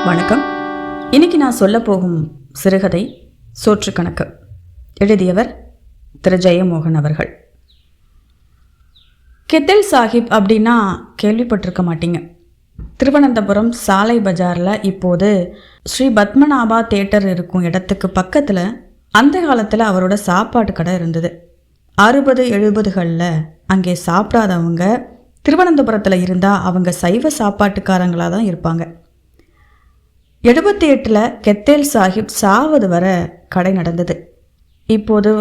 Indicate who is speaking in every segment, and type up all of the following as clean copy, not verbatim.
Speaker 1: வணக்கம். இன்னைக்கு நான் சொல்ல போகும் சிறுகதை சோற்று கணக்கு. எழுதியவர் திரு ஜெயமோகன் அவர்கள். கெத்தேல் சாஹிப் அப்படின்னா கேள்விப்பட்டிருக்க மாட்டீங்க. திருவனந்தபுரம் சாலை பஜாரில் இப்போது ஸ்ரீ பத்மநாபா தியேட்டர் இருக்கும் இடத்துக்கு பக்கத்தில் அந்த காலத்தில் அவரோட சாப்பாட்டு கடை இருந்தது. 60-70களில் அங்கே சாப்பிடாதவங்க திருவனந்தபுரத்தில் இருந்தால் அவங்க சைவ சாப்பாட்டுக்காரங்களாக தான் இருப்பாங்க. 78ல் கெத்தேல் சாஹிப் சாவது வர கடை நடந்தது. இப்போது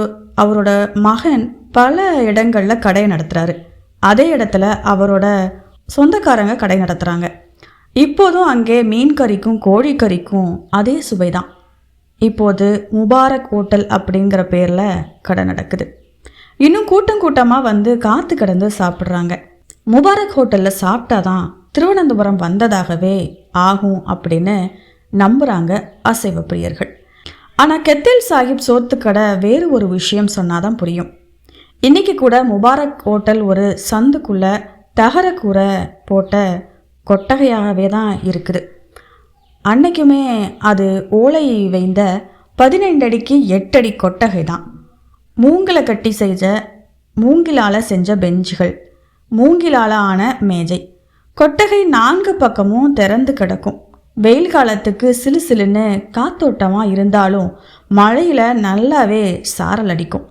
Speaker 1: அவரோட மகன் பல இடங்களில் கடை நடத்துகிறாரு. அதே இடத்துல அவரோட சொந்தக்காரங்க கடை நடத்துகிறாங்க. இப்போதும் அங்கே மீன் கறிக்கும் கோழிக்கறிக்கும் அதே சுவை தான். இப்போது முபாரக் ஹோட்டல் அப்படிங்கிற பேரில் கடை நடக்குது. இன்னும் கூட்டம் கூட்டமாக வந்து காத்து கிடந்து சாப்பிட்றாங்க. முபாரக் ஹோட்டலில் சாப்பிட்டாதான் திருவனந்தபுரம் வந்ததாகவே ஆகும் அப்படின்னு நம்புகிறாங்க அசைவ பிரியர்கள். ஆனால் கெத்தேல் சாஹிப் சோத்துக்கடை வேறு ஒரு விஷயம் சொன்னாதான் புரியும். இன்றைக்கி கூட முபாரக் ஹோட்டல் ஒரு சந்துக்குள்ளே தகரக்கூரை போட்ட கொட்டகையாகவே தான் இருக்குது. அன்னைக்குமே அது ஓலை வைந்த 15 அடிக்கு 8 அடி கொட்டகை தான். மூங்கிலை கட்டி மூங்கிலால் செஞ்ச பெஞ்சுகள், மூங்கிலால் ஆன மேஜை. கொட்டகை 4 பக்கமும் திறந்து கிடக்கும். வெயில் காலத்துக்கு சிலு சிலுன்னு காத்தோட்டமாக இருந்தாலும் மழையில் நல்லாவே சாரல் அடிக்கும்.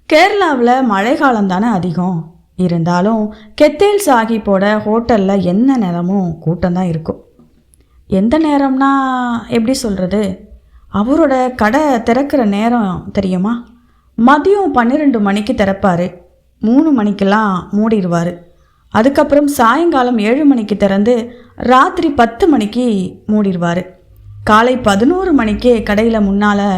Speaker 1: கேரளாவில் மழை காலம்தானே அதிகம். இருந்தாலும் கெத்தேல் சாஹிப்போட ஹோட்டலில் எந்த நேரமும் கூட்டம்தான் இருக்கும். எந்த நேரம்னா எப்படி சொல்கிறது, அவரோட கடை திறக்கிற நேரம் தெரியுமா? மதியம் 12 மணிக்கு திறப்பார், 3 மணிக்கெல்லாம் மூடிடுவார். அதுக்கப்புறம் சாயங்காலம் 7 மணிக்கு திறந்து ராத்திரி 10 மணிக்கு மூடிடுவார். காலை 11 மணிக்கே கடையில் முன்னால்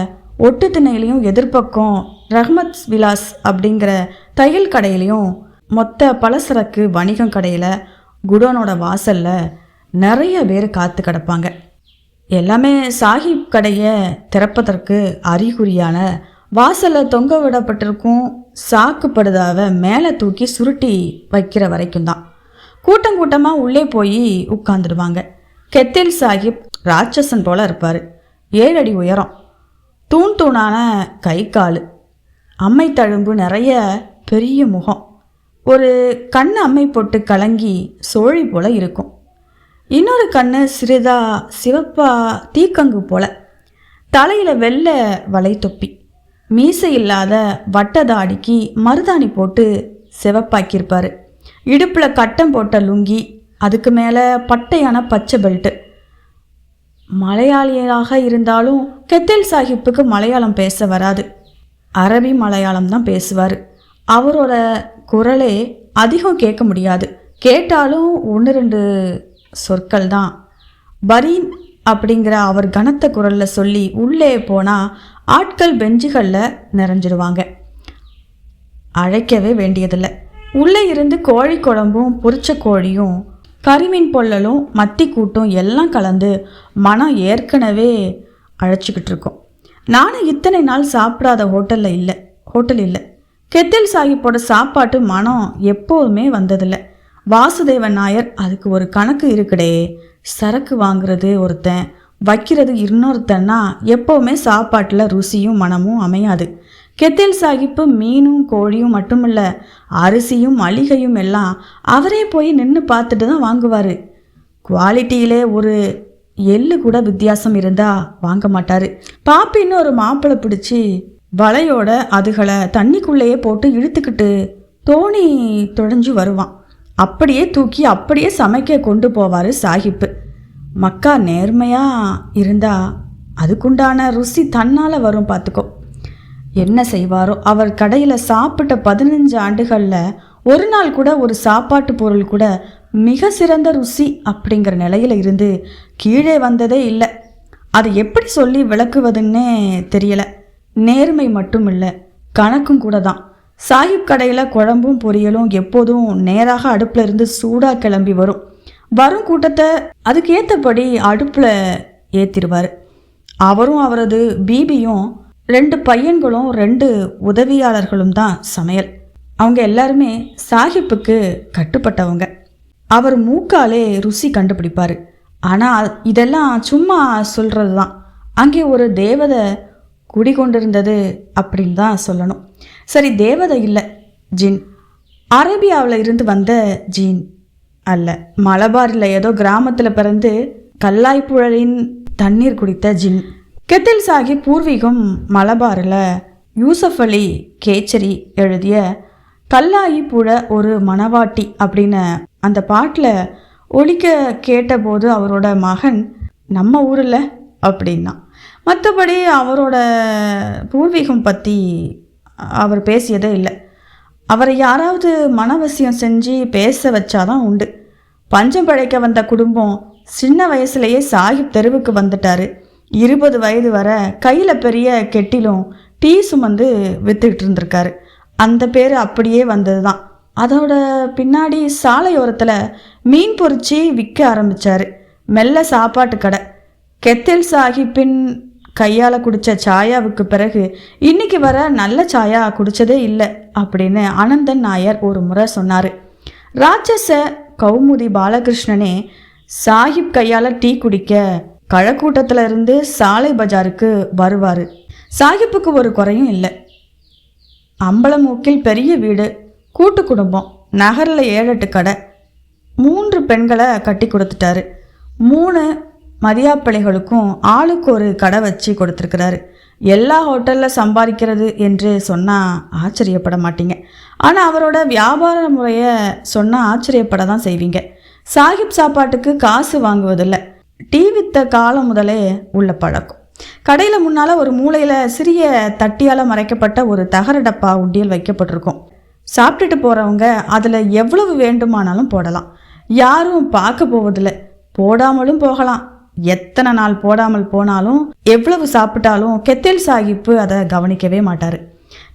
Speaker 1: ஒட்டு திண்ணையிலையும் எதிர்ப்பக்கம் ரஹ்மத் விலாஸ் அப்படிங்கிற தையல் கடையிலையும் மொத்த பலசரக்கு வணிகம் கடையில் குடோனோட வாசலில் நிறைய பேர் காத்து கிடப்பாங்க. எல்லாமே சாஹிப் கடையை திறப்பதற்கு அறிகுறியான வாசலில் தொங்க விடப்பட்டிருக்கும் சாக்குப்படுதாவை மேலே தூக்கி சுருட்டி வைக்கிற வரைக்கும் தான். கூட்டம் கூட்டமாக உள்ளே போய் உட்காந்துடுவாங்க. கெத்தேல் சாஹிப் ராட்சசன் போல் இருப்பார். 7 அடி உயரம், தூண் தூணான கை கால், அம்மை தழும்பு நிறைய பெரிய முகம், ஒரு கண் அம்மை போட்டு கலங்கி சோழி போல் இருக்கும். இன்னொரு கண்ணு சிறிதா சிவப்பா தீக்கங்கு போல. தலையில் வெள்ளை வலை தொப்பி, மீசை இல்லாத வட்டதாடிக்கு மருதாணி போட்டு சிவப்பாக்கியிருப்பார். இடுப்பில் கட்டம் போட்ட லுங்கி, அதுக்கு மேலே பட்டையான பச்சை பெல்ட்டு. மலையாளியாக இருந்தாலும் கெத்தேல் சாஹிப்புக்கு மலையாளம் பேச வராது. அரபி மலையாளம் தான் பேசுவார். அவரோட குரலே அதிகம் கேட்க முடியாது. கேட்டாலும் 1-2 சொற்கள் தான். பரீன் அப்படிங்கிற அவர் கனத்த குரலில் சொல்லி உள்ளே போனால் ஆட்கள் பெஞ்சுகளில் நிறைஞ்சிடுவாங்க. அழைக்கவே வேண்டியதில்லை. உள்ளே இருந்து கோழி குழம்பும் பொரிச்ச கோழியும் கறிமீன் பொல்லலும் மத்தி கூட்டும் எல்லாம் கலந்து மனம் ஏற்கனவே அழைச்சிக்கிட்டு இருக்கோம். நானும் இத்தனை நாள் சாப்பிடாத ஹோட்டல் இல்லை. கெத்தேல் சாஹிப்போட சாப்பாட்டு மனம் எப்போதுமே வந்ததில்லை. வாசுதேவன் நாயர் அதுக்கு ஒரு கணக்கு இருக்குடே. சரக்கு வாங்குறது ஒருத்தன், வைக்கிறது இன்னொருத்தன்னா எப்போவுமே சாப்பாட்டில் ருசியும் மனமும் அமையாது. கெத்தேல் சாஹிப்பு மீனும் கோழியும் மட்டுமில்ல, அரிசியும் மளிகையும் எல்லாம் அவரே போய் நின்று பார்த்துட்டு தான் வாங்குவார். குவாலிட்டியிலே ஒரு எள்ளு கூட வித்தியாசம் இருந்தால் வாங்க மாட்டார். பாப்பின்னு ஒரு மாப்பிள்ளை பிடிச்சி வலையோட அதுகளை தண்ணிக்குள்ளேயே போட்டு இழுத்துக்கிட்டு தோணி தொடைஞ்சு வருவான். அப்படியே தூக்கி அப்படியே சமைக்க கொண்டு போவார் சாஹிப்பு. மக்கா நேர்மையாக இருந்தால் அதுக்குண்டான ருசி தன்னால் வரும். பார்த்துக்கோ. என்ன செய்வாரோ, அவர் கடையில் சாப்பிட்ட 15 ஆண்டுகளில் ஒரு நாள் கூட ஒரு சாப்பாட்டு பொருள் கூட மிக சிறந்த ருசி அப்படிங்கிற நிலையில் இருந்து கீழே வந்ததே இல்லை. அதை எப்படி சொல்லி விளக்குவதுன்னே தெரியலை. நேர்மை மட்டும் இல்லை, கணக்கும் கூட தான். சாஹிப் கடையில் குழம்பும் பொரியலும் எப்போதும் நேராக அடுப்பில் இருந்து சூடாக கிளம்பி வரும் கூட்டத்தை அதுக்கு ஏற்றபடி அடுப்பில் ஏற்றிடுவார். அவரும் அவரது பீபியும் 2 பையன்களும் 2 உதவியாளர்களும் தான் சமையல். அவங்க எல்லாருமே சாஹிப்புக்கு கட்டுப்பட்டவங்க. அவர் மூக்காலே ருசி கண்டுபிடிப்பார். ஆனால் இதெல்லாம் சும்மா சொல்கிறது தான். அங்கே ஒரு தேவதை குடிகொண்டிருந்தது அப்படின்னு தான் சொல்லணும். சரி, தேவதை இல்லை, ஜின். அரேபியாவில் இருந்து வந்த ஜின் அல்ல, மலபாரில் ஏதோ கிராமத்தில் பிறந்து கல்லாய்ப்புழலின் தண்ணீர் குடித்த ஜின். கெத்தில் சாஹிப் பூர்வீகம் மலபாரில் யூசப் அலி கேச்சரி எழுதிய கல்லாயி புழ ஒரு மணவாட்டி அப்படின்னு அந்த பாட்டில் ஒலிக்க கேட்டபோது அவரோட மகன் நம்ம ஊரில் அப்படின்னா. மற்றபடி அவரோட பூர்வீகம் பற்றி அவர் பேசியதே இல்லை. அவரை யாராவது மனவசியம் செஞ்சு பேச வச்சாதான் உண்டு. பஞ்சம் பழைக்க வந்த குடும்பம் சின்ன வயசுலேயே சாஹிப் தெருவுக்கு வந்துட்டார். 20 வயது வரை கையில் பெரிய கெட்டிலும் டீ சுமந்து வித்துக்கிட்டு இருந்திருக்காரு. அந்த பேர் அப்படியே வந்தது தான். அதோட பின்னாடி சாலையோரத்தில் மீன் பொறிச்சி விற்க ஆரம்பித்தார். மெல்ல சாப்பாட்டு கடை. கெத்தில் சாஹிப்பின் கையால் குடித்த சாயாவுக்கு பிறகு இன்னைக்கு வர நல்ல சாயா குடித்ததே இல்லை அப்படின்னு அனந்தன் நாயர் ஒரு முறை சொன்னார். ராட்சச கௌமுதி பாலகிருஷ்ணனே சாஹிப் கையால் டீ குடிக்க கழக்கூட்டத்தில் இருந்து சாலை பஜாருக்கு வருவார். சாஹிப்புக்கு ஒரு குறையும் இல்லை. அம்பலமூக்கில் பெரிய வீடு, கூட்டு குடும்பம், நகரில் 7-8 கடை, 3 பெண்களை கட்டி கொடுத்துட்டாரு. 3 மதியாப்பிள்ளைகளுக்கும் ஆளுக்கு ஒரு கடை வச்சு கொடுத்துருக்கிறாரு. எல்லா ஹோட்டலில் சம்பாதிக்கிறது என்று சொன்னால் ஆச்சரியப்பட மாட்டீங்க. ஆனால் அவரோட வியாபார முறையை சொன்னால் ஆச்சரியப்பட தான் செய்வீங்க. சாஹிப் சாப்பாட்டுக்கு காசு வாங்குவதில்லை. டீ வித்த காலம் முதலே உள்ள பழக்கம். கடையில் முன்னால் ஒரு மூலையில் சிறிய தட்டியால் மறைக்கப்பட்ட ஒரு தகர டப்பா உண்டியல் வைக்கப்பட்டிருக்கும். சாப்பிட்டுட்டு போகிறவங்க அதில் எவ்வளவு வேண்டுமானாலும் போடலாம். யாரும் பார்க்க போவதில்லை. போடாமலும் போகலாம். எத்தனை நாள் போடாமல் போனாலும் எவ்வளவு சாப்பிட்டாலும் கெத்தில் சாஹிப்பு அதை கவனிக்கவே மாட்டார்.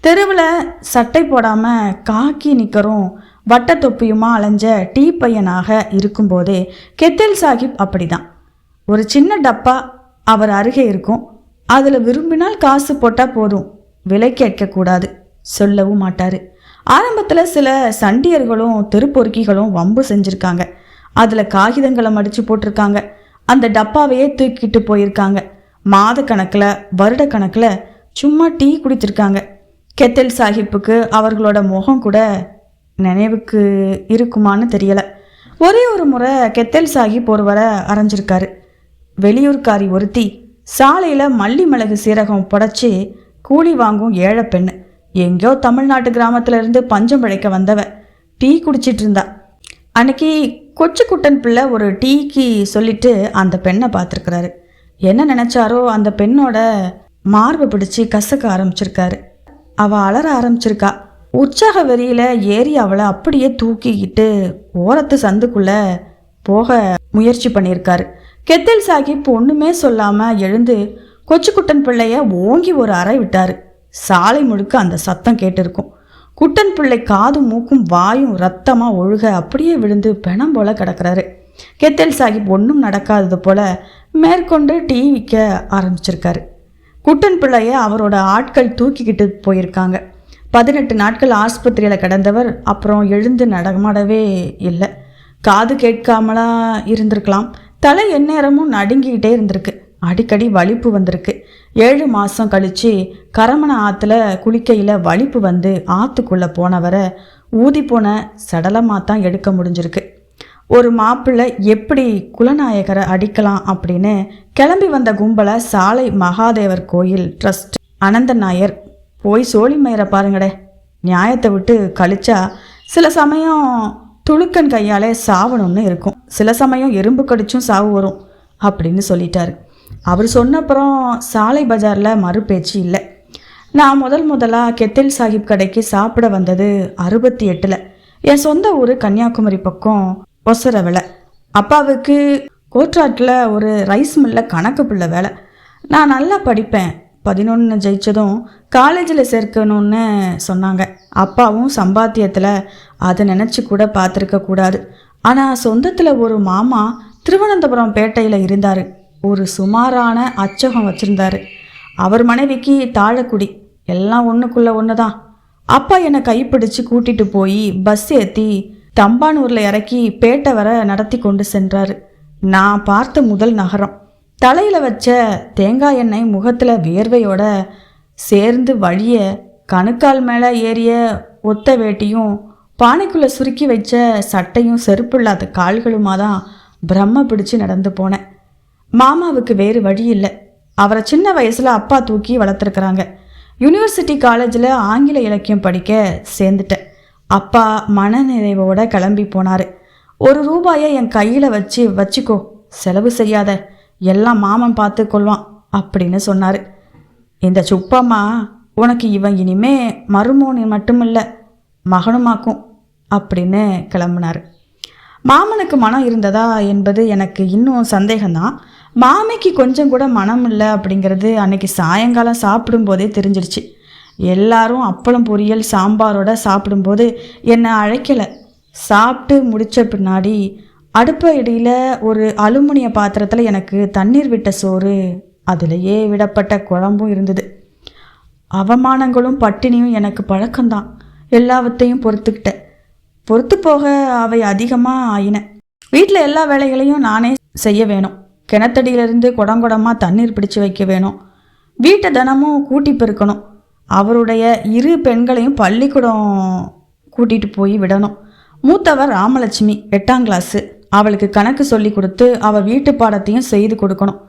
Speaker 1: தெருவில் சட்டை போடாமல் காக்கி நிக்கரும் வட்ட தொப்பியுமா அலைஞ்ச டீ பையனாக இருக்கும்போதே கெத்தில் சாஹிப் அப்படிதான். ஒரு சின்ன டப்பா அவர் அருகே இருக்கும். அதில் விரும்பினால் காசு போட்டால் போதும், விலை கேட்கக்கூடாது, சொல்லவும் மாட்டார். ஆரம்பத்தில் சில சண்டியர்களும் தெருப்பொறுக்கிகளும் வம்பு செஞ்சுருக்காங்க. அதில் காகிதங்களை மடித்து போட்டிருக்காங்க. அந்த டப்பாவையே தூக்கிட்டு போயிருக்காங்க. மாத கணக்கில் வருட கணக்கில் சும்மா டீ குடித்திருக்காங்க. கெத்தில் சாஹிப்புக்கு அவர்களோட முகம் கூட நினைவுக்கு இருக்குமான்னு தெரியலை. ஒரே ஒரு முறை கெத்தில் சாஹிப் ஒருவரை அரைஞ்சிருக்காரு. வெளியூர்காரி ஒருத்தி சாலையில் மல்லி மிளகு சீரகம் புடைச்சி கூலி வாங்கும் ஏழை பெண்ணு. எங்கேயோ தமிழ்நாட்டு கிராமத்துல இருந்து பஞ்சம் பிழைக்க வந்தவ டீ குடிச்சிட்டு இருந்தா. அன்னைக்கு கொச்சுக்குட்டன் பிள்ளை ஒரு டீக்கு சொல்லிட்டு அந்த பெண்ணை பார்த்துருக்கிறாரு. என்ன நினைச்சாரோ அந்த பெண்ணோட மார்பை பிடிச்சி கசக்க ஆரம்பிச்சிருக்காரு. அவள் அலற ஆரம்பிச்சிருக்கா. உற்சாக வெறியில ஏறி அவளை அப்படியே தூக்கிக்கிட்டு ஓரத்து சந்துக்குள்ள போக முயற்சி பண்ணியிருக்காரு. கெத்தில் சாஹிப் ஒன்றுமே சொல்லாமல் எழுந்து கொச்சுக்குட்டன் பிள்ளைய ஓங்கி ஒரு அறை விட்டார். சாலை முழுக்க அந்த சத்தம் கேட்டிருக்கும். குட்டன் பிள்ளை காதும் மூக்கும் வாயும் ரத்தமாக ஒழுக அப்படியே விழுந்து பிணம் போல கிடக்கிறாரு. கெத்தில் சாஹிப் ஒன்றும் நடக்காதது போல மேற்கொண்டு டீ விற்க ஆரம்பிச்சிருக்காரு. குட்டன் பிள்ளைய அவரோட ஆட்கள் தூக்கிக்கிட்டு போயிருக்காங்க. 18 நாட்கள் ஆஸ்பத்திரியில் கிடந்தவர் அப்புறம் எழுந்து நடமாடவே இல்லை. காது கேட்காமலா இருந்திருக்கலாம். தலை எந்நேரமும் நடுங்கிக்கிட்டே இருந்திருக்கு. அடிக்கடி வலிப்பு வந்திருக்கு. 7 மாதம் கழித்து கரமண ஆற்றுல குளிக்கையில் வலிப்பு வந்து ஆற்றுக்குள்ளே போனவரை ஊதி போன சடலமாக தான் எடுக்க முடிஞ்சிருக்கு. ஒரு மாப்பிள்ளை எப்படி குலநாயகரை அடிக்கலாம் அப்படின்னு கிளம்பி வந்த கும்பலை சாலை மகாதேவர் கோயில் ட்ரஸ்ட் அனந்தன் நாயர் போய் சோழிமயிரை பாருங்கடே, நியாயத்தை விட்டு கழிச்சா சில சமயம் துளுக்கன் கையாலே சாவணும்னு இருக்கும், சில சமயம் எறும்பு கடிச்சும் சாவு வரும் அப்படின்னு சொல்லிட்டாரு. அவர் சொன்னப்புறம் சாலை பஜாரில் மறுபேச்சு இல்லை. நான் முதலாக கெத்தில் சாஹிப் கடைக்கு சாப்பிட வந்தது 68. என் சொந்த ஊர் கன்னியாகுமரி பக்கம் ஒசர வேலை. அப்பாவுக்கு கோட்ராட்டில் ஒரு ரைஸ் மில்லில் கணக்கு பிள்ளை வேலை. நான் நல்லா படிப்பேன். 11 ஜெயிச்சதும் காலேஜில் சேர்க்கணும்னு சொன்னாங்க. அப்பாவும் சம்பாத்தியத்தில் அதை நினச்சி கூட பார்த்துருக்க கூடாது. ஆனால் சொந்தத்தில் ஒரு மாமா திருவனந்தபுரம் பேட்டையில் இருந்தார். ஒரு சுமாரான அச்சகம் வச்சுருந்தார். அவர் மனைவிக்கு தாழக்குடி. எல்லாம் ஒன்றுக்குள்ளே ஒன்று தான். அப்பா என்னை கைப்பிடிச்சு கூட்டிகிட்டு போய் பஸ் ஏற்றி தம்பானூரில் இறக்கி பேட்டை வர நடத்தி கொண்டு சென்றார். நான் பார்த்த முதல் நகரம். தலையில் வச்ச தேங்காய் எண்ணெய் முகத்தில் வேர்வையோட சேர்ந்து வழிய கணுக்கால் மேலே ஏறிய ஒத்த வேட்டியும் பானைக்குள்ளே சுருக்கி வச்ச சட்டையும் செருப்பு இல்லாத கால்களுமா தான் பிரம்ம பிடிச்சு நடந்து போனேன். மாமாவுக்கு வேறு வழி இல்லை. அவரை சின்ன வயசில் அப்பா தூக்கி வளர்த்துருக்குறாங்க. யூனிவர்சிட்டி காலேஜில் ஆங்கில இலக்கியம் படிக்க சேர்ந்துட்டேன். அப்பா மனநிறைவோட கிளம்பி போனார். 1 ரூபாயை என் கையில் வச்சுக்கோ, செலவு செய்யாத, எல்லாம் மாமன் பார்த்து கொள்வான் அப்படின்னு சொன்னார். இந்த சுப்பம்மா உனக்கு இவன் இனிமே மருமோனி மட்டுமில்லை மகனுமாக்கும் அப்படின்னு கிளம்புனார். மாமனுக்கு மனம் இருந்ததா என்பது எனக்கு இன்னும் சந்தேகம்தான். மாமிக்கு கொஞ்சம் கூட மனம் இல்லை அப்படிங்கிறது அன்னைக்கு சாயங்காலம் சாப்பிடும்போதே தெரிஞ்சிடுச்சு. எல்லாரும் அப்பளம் பொரியல் சாம்பாரோட சாப்பிடும்போது என்னை அழைக்கலை. சாப்பிட்டு முடித்த பின்னாடி அடுப்ப இடையில் ஒரு அலுமினிய பாத்திரத்தில் எனக்கு தண்ணீர் விட்ட சோறு, அதிலேயே விடப்பட்ட குழம்பும் இருந்தது. அவமானங்களும் பட்டினியும் எனக்கு பழக்கம்தான். எல்லாவற்றையும் பொறுத்துக்கிட்டேன். பொறுத்து போக அவை அதிகமாக ஆயின. வீட்டில் எல்லா வேலைகளையும் நானே செய்ய வேணும். கிணத்தடியிலிருந்து குடங்குடமாக தண்ணீர் பிடிச்சு வைக்க வேணும். வீட்டை தினமும் கூட்டி பெருக்கணும். அவருடைய 2 பெண்களையும் பள்ளிக்கூடம் கூட்டிகிட்டு போய் விடணும். மூத்தவர் ராமலட்சுமி 8ஆம் கிளாஸு. அவளுக்கு கணக்கு சொல்லி கொடுத்து அவள் வீட்டு பாடத்தையும் செய்து கொடுக்கணும்.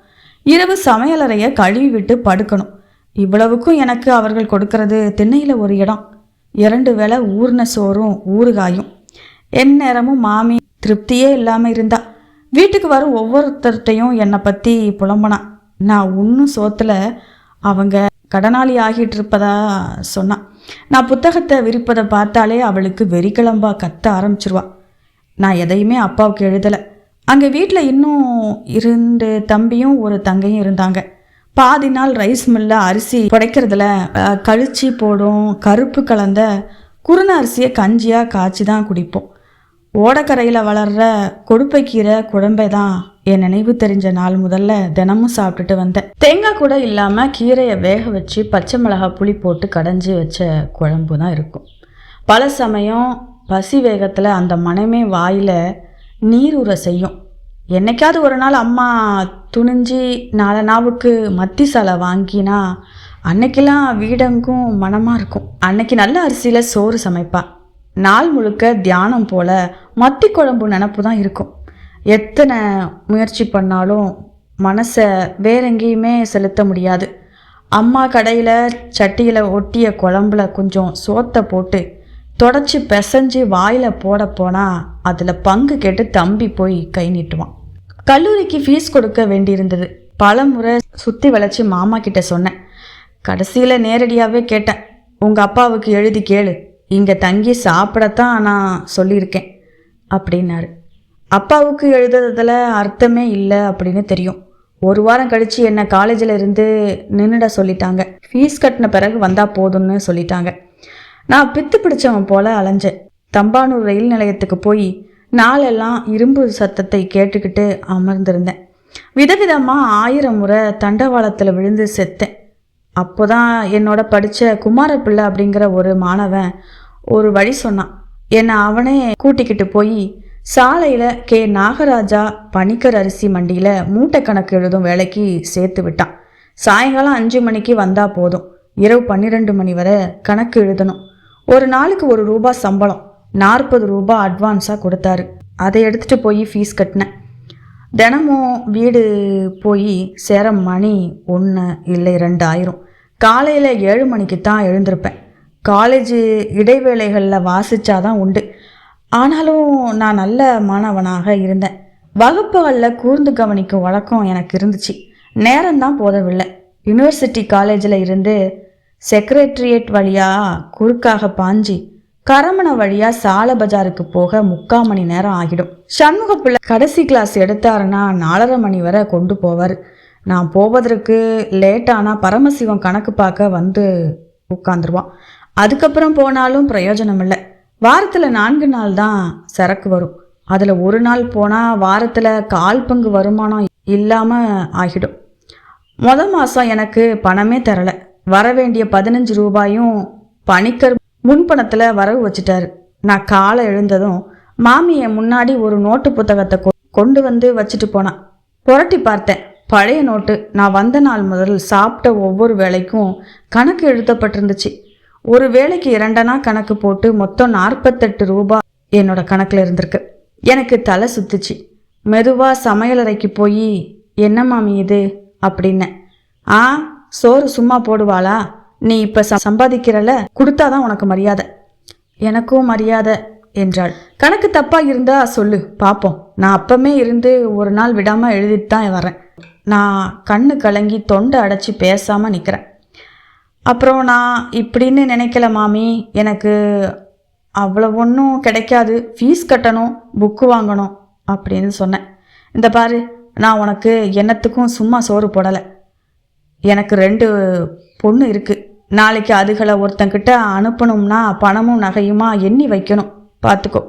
Speaker 1: இரவு சமையலறையை கழுவி விட்டு படுக்கணும். இவ்வளவுக்கும் எனக்கு அவர்கள் கொடுக்கறது திண்ணையில் ஒரு இடம், 2 வேளை ஊர்ன சோறும் ஊறுகாயும். எந்நேரமும் மாமி திருப்தியே இல்லாமல் இருந்தா. வீட்டுக்கு வரும் ஒவ்வொருத்தர்கிட்டையும் என்னை பற்றி புலம்பனான். நான் இன்னும் சோத்துல அவங்க கடனாளி ஆகிட்டு இருப்பதா சொன்னான். நான் புத்தகத்தை விரிப்பதை பார்த்தாலே அவளுக்கு வெறிக்கிளம்பா கத்த ஆரம்பிச்சிருவா. நான் எதையுமே அப்பாவுக்கு எழுதலை. அங்கே வீட்டில் இன்னும் 2 தம்பியும் ஒரு தங்கையும் இருந்தாங்க. பாதி நாள் ரைஸ் மில்லில் அரிசி புடைக்கிறதுல கழிச்சி போடும் கருப்பு கலந்த குருண அரிசியை கஞ்சியாக காய்ச்சி தான் குடிப்போம். ஓடக்கரையில் வளர்கிற கொடுப்பைக்கீரை குழம்பை தான் என் நினைவு தெரிஞ்ச நாள் முதல்ல தினமும் சாப்பிட்டுட்டு வந்தேன். தேங்காய் கூட இல்லாமல் கீரையை வேக வச்சு பச்சை மிளகாய் புளி போட்டு கடைஞ்சி வச்ச குழம்பு தான் இருக்கும். பல சமயம் பசி வேகத்தில் அந்த மனமே வாயில் நீரூற செய்யும். என்னைக்காவது ஒரு நாள் அம்மா துணிஞ்சி 4 நாவுக்கு மத்தி சலை வாங்கினா அன்னைக்கெல்லாம் வீடெங்கும் மனமாக இருக்கும். அன்னைக்கு நல்ல அரிசியில் சோறு சமைப்பா. நாள் முழுக்க தியானம் போல் மத்தி குழம்பு நினப்பு தான் இருக்கும். எத்தனை முயற்சி பண்ணாலும் மனசை வேற எங்கேயுமே செலுத்த முடியாது. அம்மா கடையில் சட்டியில் ஒட்டிய குழம்புல கொஞ்சம் சோத்தை போட்டு தொடச்சி பிசைஞ்சு வாயில் போட போனால் அதில் பங்கு கேட்டு தம்பி போய் கை நீட்டுவான். கல்லூரிக்கு ஃபீஸ் கொடுக்க வேண்டியிருந்தது. பல முறை சுற்றி வளைச்சி மாமா கிட்ட சொன்னேன். கடைசியில் நேரடியாகவே கேட்டேன், உங்கள் அப்பாவுக்கு எழுதி கேளு, இங்கே தங்கி சாப்பிடத்தான் நான் சொல்லியிருக்கேன் அப்படின்னாரு. அப்பாவுக்கு எழுதுறதுல அர்த்தமே இல்லை அப்படின்னு தெரியும். 1 வாரம் கழித்து என்னை காலேஜில் இருந்து நின்றுட சொல்லிட்டாங்க. ஃபீஸ் கட்டின பிறகு வந்தால் போதும்னு சொல்லிட்டாங்க. நான் பித்து பிடிச்சவன் போல் அலைஞ்சேன். தம்பானூர் ரயில் நிலையத்துக்கு போய் நாளெல்லாம் இரும்பு சத்தத்தை கேட்டுக்கிட்டு அமர்ந்திருந்தேன். விதவிதமாக 1000 முறை தண்டவாளத்தில் விழுந்து செத்தேன். அப்போதான் என்னோட படித்த குமாரப்பிள்ளை அப்படிங்கிற ஒரு மாணவன் ஒரு வழி சொன்னான். என்னை அவனே கூட்டிக்கிட்டு போய் சாலையில் கே நாகராஜா பனிக்கர் அரிசி மண்டியில் மூட்டை கணக்கு எழுதும் வேலைக்கு சேர்த்து விட்டான். சாயங்காலம் 5 மணிக்கு வந்தால் போதும், இரவு 12 மணி வரை கணக்கு எழுதணும். ஒரு நாளுக்கு 1 ரூபா சம்பளம், 40 ரூபா அட்வான்ஸாக கொடுத்தாரு. அதை எடுத்துகிட்டு போய் ஃபீஸ் கட்டினேன். தினமும் வீடு போய் சேர மணி 1 இல்லை 2 ஆயிரும். காலையில் 7 மணிக்கு தான் எழுந்திருப்பேன். காலேஜ் இடைவேளைகளில் வாசித்தாதான் உண்டு. ஆனாலும் நான் நல்ல மாணவனாக இருந்தேன். வகுப்புகளில் கூர்ந்து கவனிக்கும் வழக்கம் எனக்கு இருந்துச்சு. நேரம்தான் போதவில்லை. யூனிவர்சிட்டி காலேஜில் இருந்து செக்ரட்டரியேட் வழியாக குறுக்காக பாஞ்சி கரமண வழியாக சாலை பஜாருக்கு போக 3/4 மணி நேரம் ஆகிடும். சண்முகப்பிள்ளை கடைசி கிளாஸ் எடுத்தாருன்னா 4:30 மணி வரை கொண்டு போவார். நான் போவதற்கு லேட்டானால் பரமசிவம் கணக்கு பார்க்க வந்து உட்காந்துருவான். அதுக்கப்புறம் போனாலும் பிரயோஜனம் இல்லை. வாரத்தில் 4 நாள் தான் சரக்கு வரும். அதில் ஒரு நாள் போனால் வாரத்தில் 1/4 பங்கு வருமானம் இல்லாமல் ஆகிடும். மாதம் எனக்கு பணமே தரலை. வர வேண்டிய 15 ரூபாயும் பணிக்கர் முன்பணத்தில் வரவு வச்சுட்டாரு. நான் காலை எழுந்ததும் மாமியை முன்னாடி ஒரு நோட்டு புத்தகத்தை கொண்டு வந்து வச்சுட்டு போனான். புரட்டி பார்த்தேன். பழைய நோட்டு. நான் வந்த நாள் முதல் சாப்பிட்ட ஒவ்வொரு வேலைக்கும் கணக்கு எழுதப்பட்டிருந்துச்சு. ஒரு வேலைக்கு 2 கணக்கு போட்டு மொத்தம் 48 ரூபாய் என்னோட கணக்கில் இருந்திருக்கு. எனக்கு தலை சுத்துச்சு. மெதுவாக சமையலறைக்கு போய், என்ன மாமி இது அப்படின்னு. சோறு சும்மா போடுவாளா? நீ இப்போ சம்பாதிக்கிறல, கொடுத்தாதான் உனக்கு மரியாதை. எனக்கும் மரியாதை என்றாள். கணக்கு தப்பா இருந்தா சொல்லு பார்ப்போம். நான் அப்பமே இருந்து ஒரு நாள் விடாமல் எழுதிட்டு தான் வரேன். நான் கண்ணு கலங்கி தொண்டை அடைச்சி பேசாமல் நிற்கிறேன். அப்புறம் நான் இப்படின்னு நினைக்கல மாமி. எனக்கு அவ்வளோ ஒன்றும் கிடைக்காது. ஃபீஸ் கட்டணும், புக்கு வாங்கணும் அப்படின்னு சொன்னேன். இந்த பாரு, நான் உனக்கு என்னத்துக்கும் சும்மா சோறு போடலை. எனக்கு 2 பொண்ணு இருக்குது. நாளைக்கு அதுகளை ஒருத்தங்கிட்ட அனுப்பணும்னா பணமும் நகையுமா எண்ணி வைக்கணும். பார்த்துக்கோ.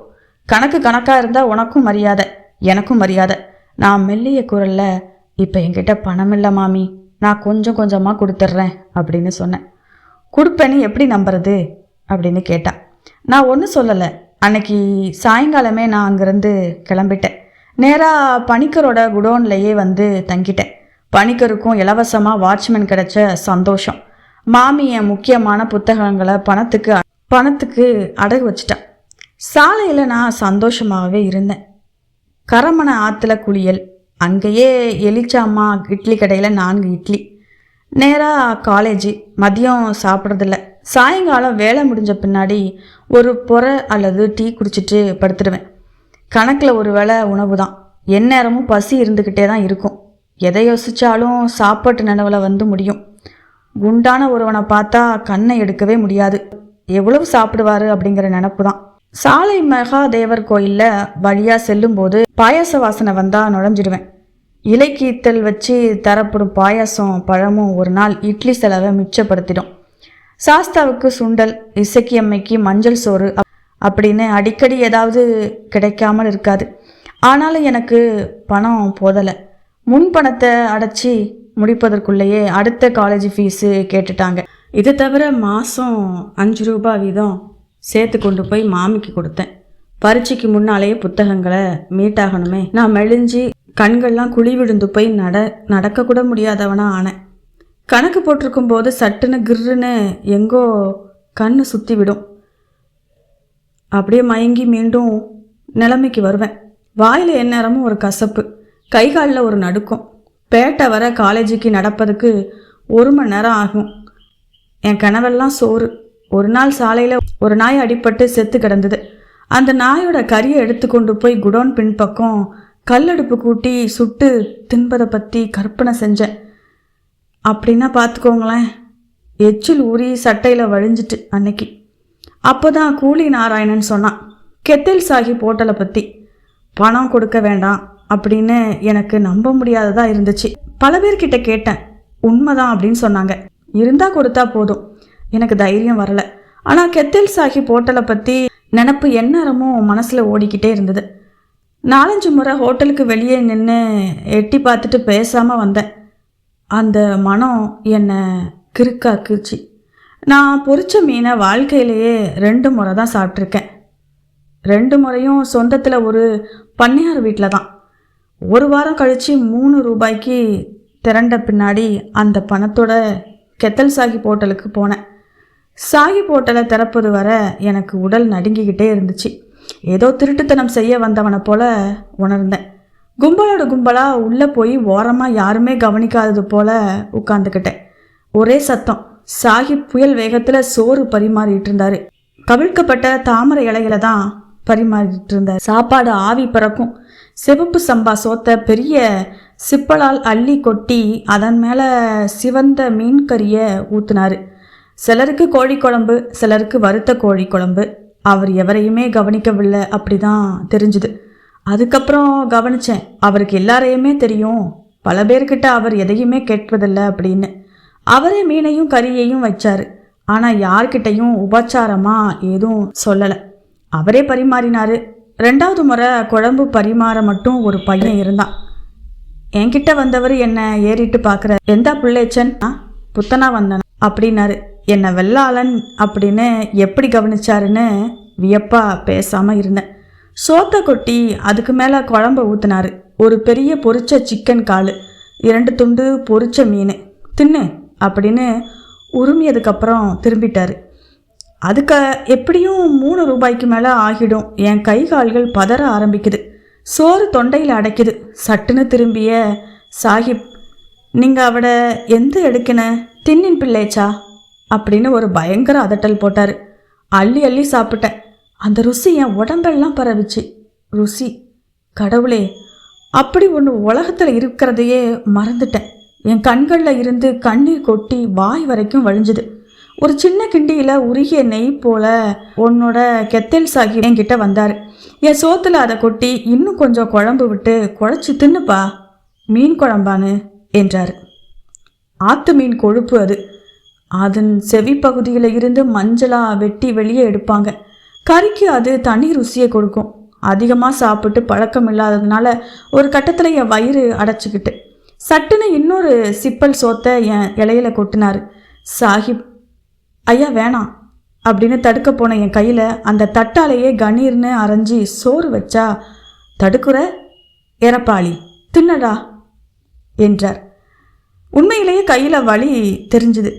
Speaker 1: கணக்காக இருந்தால் உனக்கும் மரியாதை, எனக்கும் மரியாதை. நான் மெல்லிய குரலில், இப்போ என்கிட்ட பணம் இல்லை மாமி, நான் கொஞ்சம் கொஞ்சமாக கொடுத்துட்றேன் அப்படின்னு சொன்னேன். கொடுப்பேன்னு எப்படி நம்புறது அப்படின்னு கேட்டான். நான் ஒன்றும் சொல்லலை. அன்னைக்கு சாயங்காலமே நான் அங்கேருந்து கிளம்பிட்டேன். நேராக பணிக்கரோட குடோன்லேயே வந்து தங்கிட்டேன். பணிக்கருக்கும் இலவசமாக வாட்ச்மேன் கிடைச்ச சந்தோஷம். மாமி என் முக்கியமான புத்தகங்களை பணத்துக்கு அடகு வச்சிட்டான். சாலையில் நான் சந்தோஷமாகவே இருந்தேன். கரமனை ஆற்றுல குளியல், அங்கேயே எலிச்சாம்மா இட்லி கடையில் 4 இட்லி. நேராக காலேஜு. மதியம் சாப்பிட்றதில்ல. சாயங்காலம் வேலை முடிஞ்ச பின்னாடி ஒரு பொறை அல்லது டீ குடிச்சிட்டு படுத்துடுவேன். கணக்கில் ஒரு வேளை உணவு தான். எந்நேரமும் பசி இருந்துக்கிட்டே தான் இருக்கும். எதை யோசித்தாலும் சாப்பாட்டு நினைவில் வந்து முடியும். குண்டான ஒருவனை பார்த்தா கண்ணை எடுக்கவே முடியாது. எவ்வளவு சாப்பிடுவாரு அப்படிங்கிற நினப்பு தான். சாலை மகாதேவர் கோயிலில் வழியாக செல்லும்போது பாயாச வாசனை வந்தால் நுழைஞ்சிடுவேன். இலைக்கீத்தல் வச்சு தரப்படும் பாயாசம் பழமும் ஒரு நாள் இட்லி செலவை மிச்சப்படுத்திடும். சாஸ்தாவுக்கு சுண்டல், இசக்கியம்மைக்கு மஞ்சள் சோறு அப்படின்னு அடிக்கடி ஏதாவது கிடைக்காமல் இருக்காது. ஆனாலும் எனக்கு பணம் போதலை. முன் பணத்தை அடைச்சி முடிப்பதற்குள்ளேயே அடுத்த காலேஜ் ஃபீஸு கேட்டுட்டாங்க. இது தவிர மாதம் 5 ரூபாய் வீதம் சேர்த்து கொண்டு போய் மாமிக்கு கொடுத்தேன். பரீட்சைக்கு முன்னாலேயே புத்தகங்களை மீட்டாகணுமே. நான் மெலிஞ்சி கண்கள்லாம் குழி விழுந்து போய் நடக்கக்கூட முடியாதவனா ஆனேன். கணக்கு போட்டிருக்கும் போது சட்டுன்னு கிர்ருன்னு எங்கோ கண்ணு சுற்றி விடும். அப்படியே மயங்கி மீண்டும் நிலைமைக்கு வருவேன். வாயில் எந்நேரமும் ஒரு கசப்பு, கைகாலில் ஒரு நடுக்கம். பேட்டை வர காலேஜுக்கு நடப்பதுக்கு 1 மணி நேரம் ஆகும். என் கனவெல்லாம் சோறு. ஒரு நாள் சாலையில் ஒரு நாய் அடிபட்டு செத்து கிடந்தது. அந்த நாயோட கறியை எடுத்து கொண்டு போய் குடோன் பின்பக்கம் கல்லடுப்பு கூட்டி சுட்டு தின்பதை பற்றி கற்பனை செஞ்சேன். அப்படின்னா பார்த்துக்கோங்களேன். எச்சில் ஊறி சட்டையில் வழிஞ்சிட்டு அன்னைக்கு. அப்போ தான் கூலி நாராயணன் சொன்னான் கெத்தில் சாஹிப் ஹோட்டலை பற்றி. பணம் கொடுக்க வேண்டாம் அப்படின்னு எனக்கு நம்ப முடியாததாக இருந்துச்சு. பல பேர்கிட்ட கேட்டேன், உண்மைதான் அப்படின்னு சொன்னாங்க. இருந்தால் கொடுத்தா போதும். எனக்கு தைரியம் வரலை. ஆனால் கெத்தில் சாஹிப் ஹோட்டலை பற்றி நினப்பு எந்நேரமும் மனசில் ஓடிக்கிட்டே இருந்தது. 4-5 முறை ஹோட்டலுக்கு வெளியே நின்று எட்டி பார்த்துட்டு பேசாமல் வந்தேன். அந்த மனம் என்னை கிறுக்காக்குச்சு. நான் பொரிச்ச மீனை வாழ்க்கையிலேயே 2 முறை தான் சாப்பிட்ருக்கேன். 2 முறையும் சொந்தத்தில் ஒரு பண்ணையார் வீட்டில் தான். 1 வாரம் கழித்து 3 ரூபாய்க்கு திரண்ட பின்னாடி அந்த பணத்தோட கெத்தல் சாஹிப் ஹோட்டலுக்கு போனேன். சாஹிப் ஹோட்டலை திறப்பது வர எனக்கு உடல் நடுங்கிக்கிட்டே இருந்துச்சு. ஏதோ திருட்டுத்தனம் செய்ய வந்தவனை போல உணர்ந்தேன். கும்பலோட கும்பலாக உள்ளே போய் ஓரமாக யாருமே கவனிக்காதது போல உட்காந்துக்கிட்டேன். ஒரே சத்தம். சாஹிப் புயல் வேகத்தில் சோறு பரிமாறிட்டு இருந்தார். கவிழ்க்கப்பட்ட தாமரை இலைகளை தான் பரிமாறிட்டு இருந்தார். சாப்பாடு ஆவி பறக்கும். சிவப்பு சம்பா சோத்தை பெரிய சிப்பலால் அள்ளி கொட்டி அதன் மேலே சிவந்த மீன் கறியை ஊற்றினார். சிலருக்கு கோழி குழம்பு, சிலருக்கு வறுத்த கோழி குழம்பு. அவர் எவரையுமே கவனிக்கவில்லை அப்படிதான் தெரிஞ்சுது. அதுக்கப்புறம் கவனித்தேன், அவருக்கு எல்லாரையுமே தெரியும். பல பேர்கிட்ட அவர் எதையுமே கேட்பதில்லை அப்படின்னு. அவரே மீனையும் கறியையும் வச்சார். ஆனால் யார்கிட்டையும் உபச்சாரமாக எதுவும் சொல்லலை. அவரே பரிமாறினார். 2வது முறை குழம்பு பரிமாற மட்டும் ஒரு பையன் இருந்தான். என்கிட்ட வந்தவர் என்னை ஏறிட்டு பார்க்குற, எந்த பிள்ளைச்சன்? புத்தனா வந்தன அப்படின்னாரு. என்னை வெள்ளாளன் அப்படின்னு எப்படி கவனிச்சாருன்னு வியப்பா பேசாமல் இருந்தேன். சோத்தை கொட்டி அதுக்கு மேலே குழம்பை ஊற்றினாரு. ஒரு பெரிய பொரிச்ச சிக்கன் கால், 2 துண்டு பொரிச்ச மீன். தின்னு அப்படின்னு உருமியதுக்கப்புறம் திரும்பிட்டாரு. அதுக்கு எப்படியும் 3 ரூபாய்க்கு மேலே ஆகிடும். என் கை கால்கள் பதற ஆரம்பிக்குது. சோறு தொண்டையில் அடைக்குது. சட்டுன்னு திரும்பிய சாஹிப், நீங்கள் அவட எந்த எடுக்கின தின்னின் பிள்ளைச்சா அப்படின்னு ஒரு பயங்கர அதட்டல் போட்டார். அள்ளி அள்ளி சாப்பிட்டேன். அந்த ருசி என் உடம்பெல்லாம் பரவிச்சு. ருசி, கடவுளே, அப்படி ஒன்று உலகத்தில் இருக்கிறதையே மறந்துட்டேன். என் கண்களில் இருந்து கண்ணீர் கொட்டி வாய் வரைக்கும் வழிஞ்சுது. ஒரு சின்ன கிண்டியில் உருகிய நெய் போல உன்னோட கெத்தேல் சாஹிப் என்கிட்ட வந்தார். என் சோத்தில் அதை கொட்டி இன்னும் கொஞ்சம் குழம்பு விட்டு குழச்சி தின்னுப்பா. மீன் குழம்பான்னு என்றார். ஆத்து மீன் கொழுப்பு அது. அதன் செவி பகுதியில் இருந்து மஞ்சளாக வெட்டி வெளியே எடுப்பாங்க. கறிக்கு அது தனி ருசியை கொடுக்கும். அதிகமாக சாப்பிட்டு பழக்கம் இல்லாததுனால ஒரு கட்டத்தில் என் வயிறு அடைச்சிக்கிட்டு சட்டுன்னு இன்னொரு சிப்பல் சோத்தை என் இலையில கொட்டினார். சாஹிப், ஐயா வேணாம் அப்படின்னு தடுக்க போன என் கையில் அந்த தட்டாலேயே கணீர்னு அரைஞ்சி சோறு வச்சா, தடுக்குற எரப்பாளி, தின்னடா என்றார். உண்மையிலேயே கையில் வலி தெரிஞ்சுது.